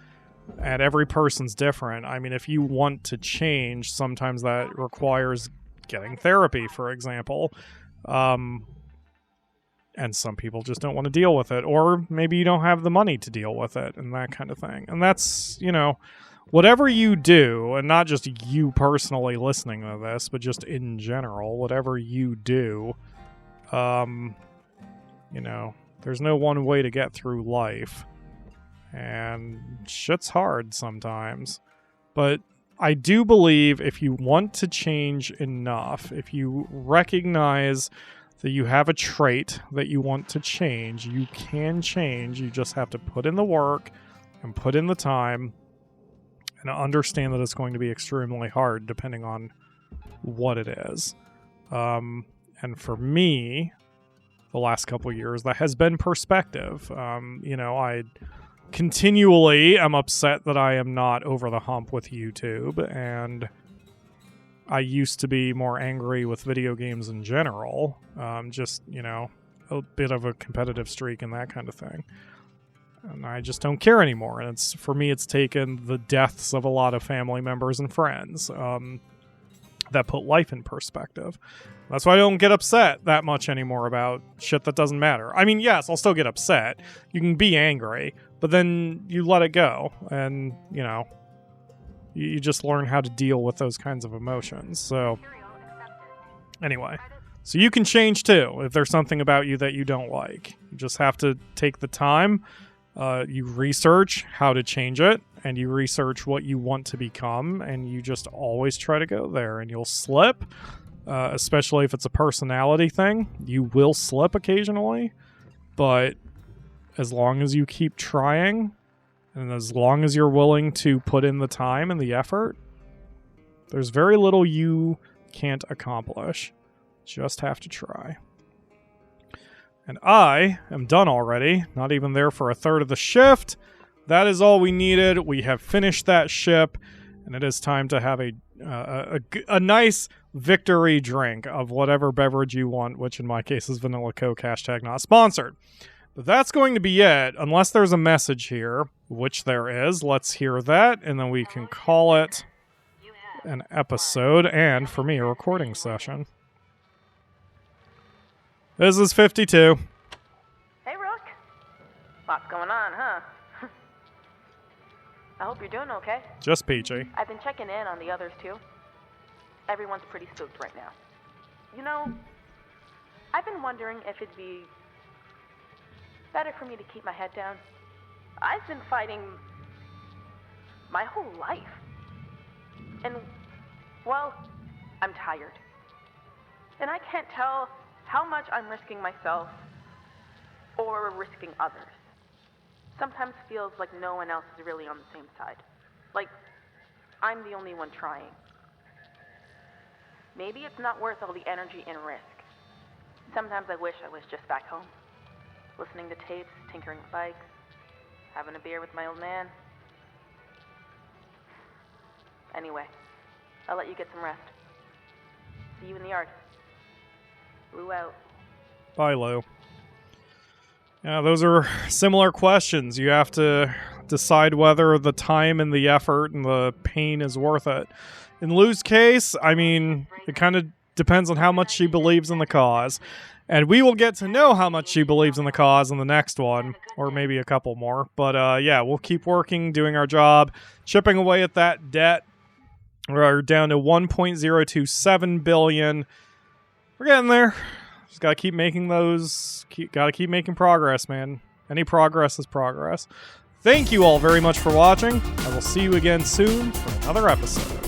and every person's different. I mean, if you want to change, sometimes that requires getting therapy, for example. And some people just don't want to deal with it, or maybe you don't have the money to deal with it, and that kind of thing. And that's, whatever you do, and not just you personally listening to this, but just in general, whatever you do, there's no one way to get through life. And shit's hard sometimes. But I do believe if you want to change enough, if you recognize that you have a trait that you want to change, you can change. You just have to put in the work and put in the time and understand that it's going to be extremely hard depending on what it is. And for me, the last couple of years, that has been perspective. I continually am upset that I am not over the hump with YouTube, and I used to be more angry with video games in general. A bit of a competitive streak and that kind of thing. And I just don't care anymore. And for me, it's taken the deaths of a lot of family members and friends that put life in perspective. That's why I don't get upset that much anymore about shit that doesn't matter. I mean, yes, I'll still get upset. You can be angry, but then you let it go. And, you just learn how to deal with those kinds of emotions. So, anyway. So you can change too if there's something about you that you don't like. You just have to take the time. You research how to change it, and you research what you want to become, and you just always try to go there. And you'll slip, especially if it's a personality thing. You will slip occasionally, but as long as you keep trying, and as long as you're willing to put in the time and the effort, there's very little you can't accomplish. Just have to try. And I am done already. Not even there for a third of the shift. That is all we needed. We have finished that ship, and it is time to have a nice victory drink of whatever beverage you want, which in my case is vanilla Coke, #not sponsored. But that's going to be it, unless there's a message here, which there is. Let's hear that, and then we can call it an episode, and for me, a recording session. This is 52. Hey, Rook. Lots going on, huh? I hope you're doing okay. Just peachy. I've been checking in on the others too. Everyone's pretty spooked right now. You know, I've been wondering if it'd be better for me to keep my head down. I've been fighting my whole life. And, well, I'm tired. And I can't tell how much I'm risking myself or risking others. Sometimes feels like no one else is really on the same side. Like, I'm the only one trying. Maybe it's not worth all the energy and risk. Sometimes I wish I was just back home, listening to tapes, tinkering with bikes, having a beer with my old man. Anyway, I'll let you get some rest. See you in the yard. Lou out. Bye, Lou. Yeah, those are similar questions. You have to decide whether the time and the effort and the pain is worth it. In Lou's case, I mean, it kind of depends on how much she believes in the cause. And we will get to know how much she believes in the cause in the next one, or maybe a couple more. But yeah, we'll keep working, doing our job, chipping away at that debt. We're down to 1.027 billion. We're getting there. Just gotta keep making those. Gotta keep making progress, man. Any progress is progress. Thank you all very much for watching. I will see you again soon for another episode.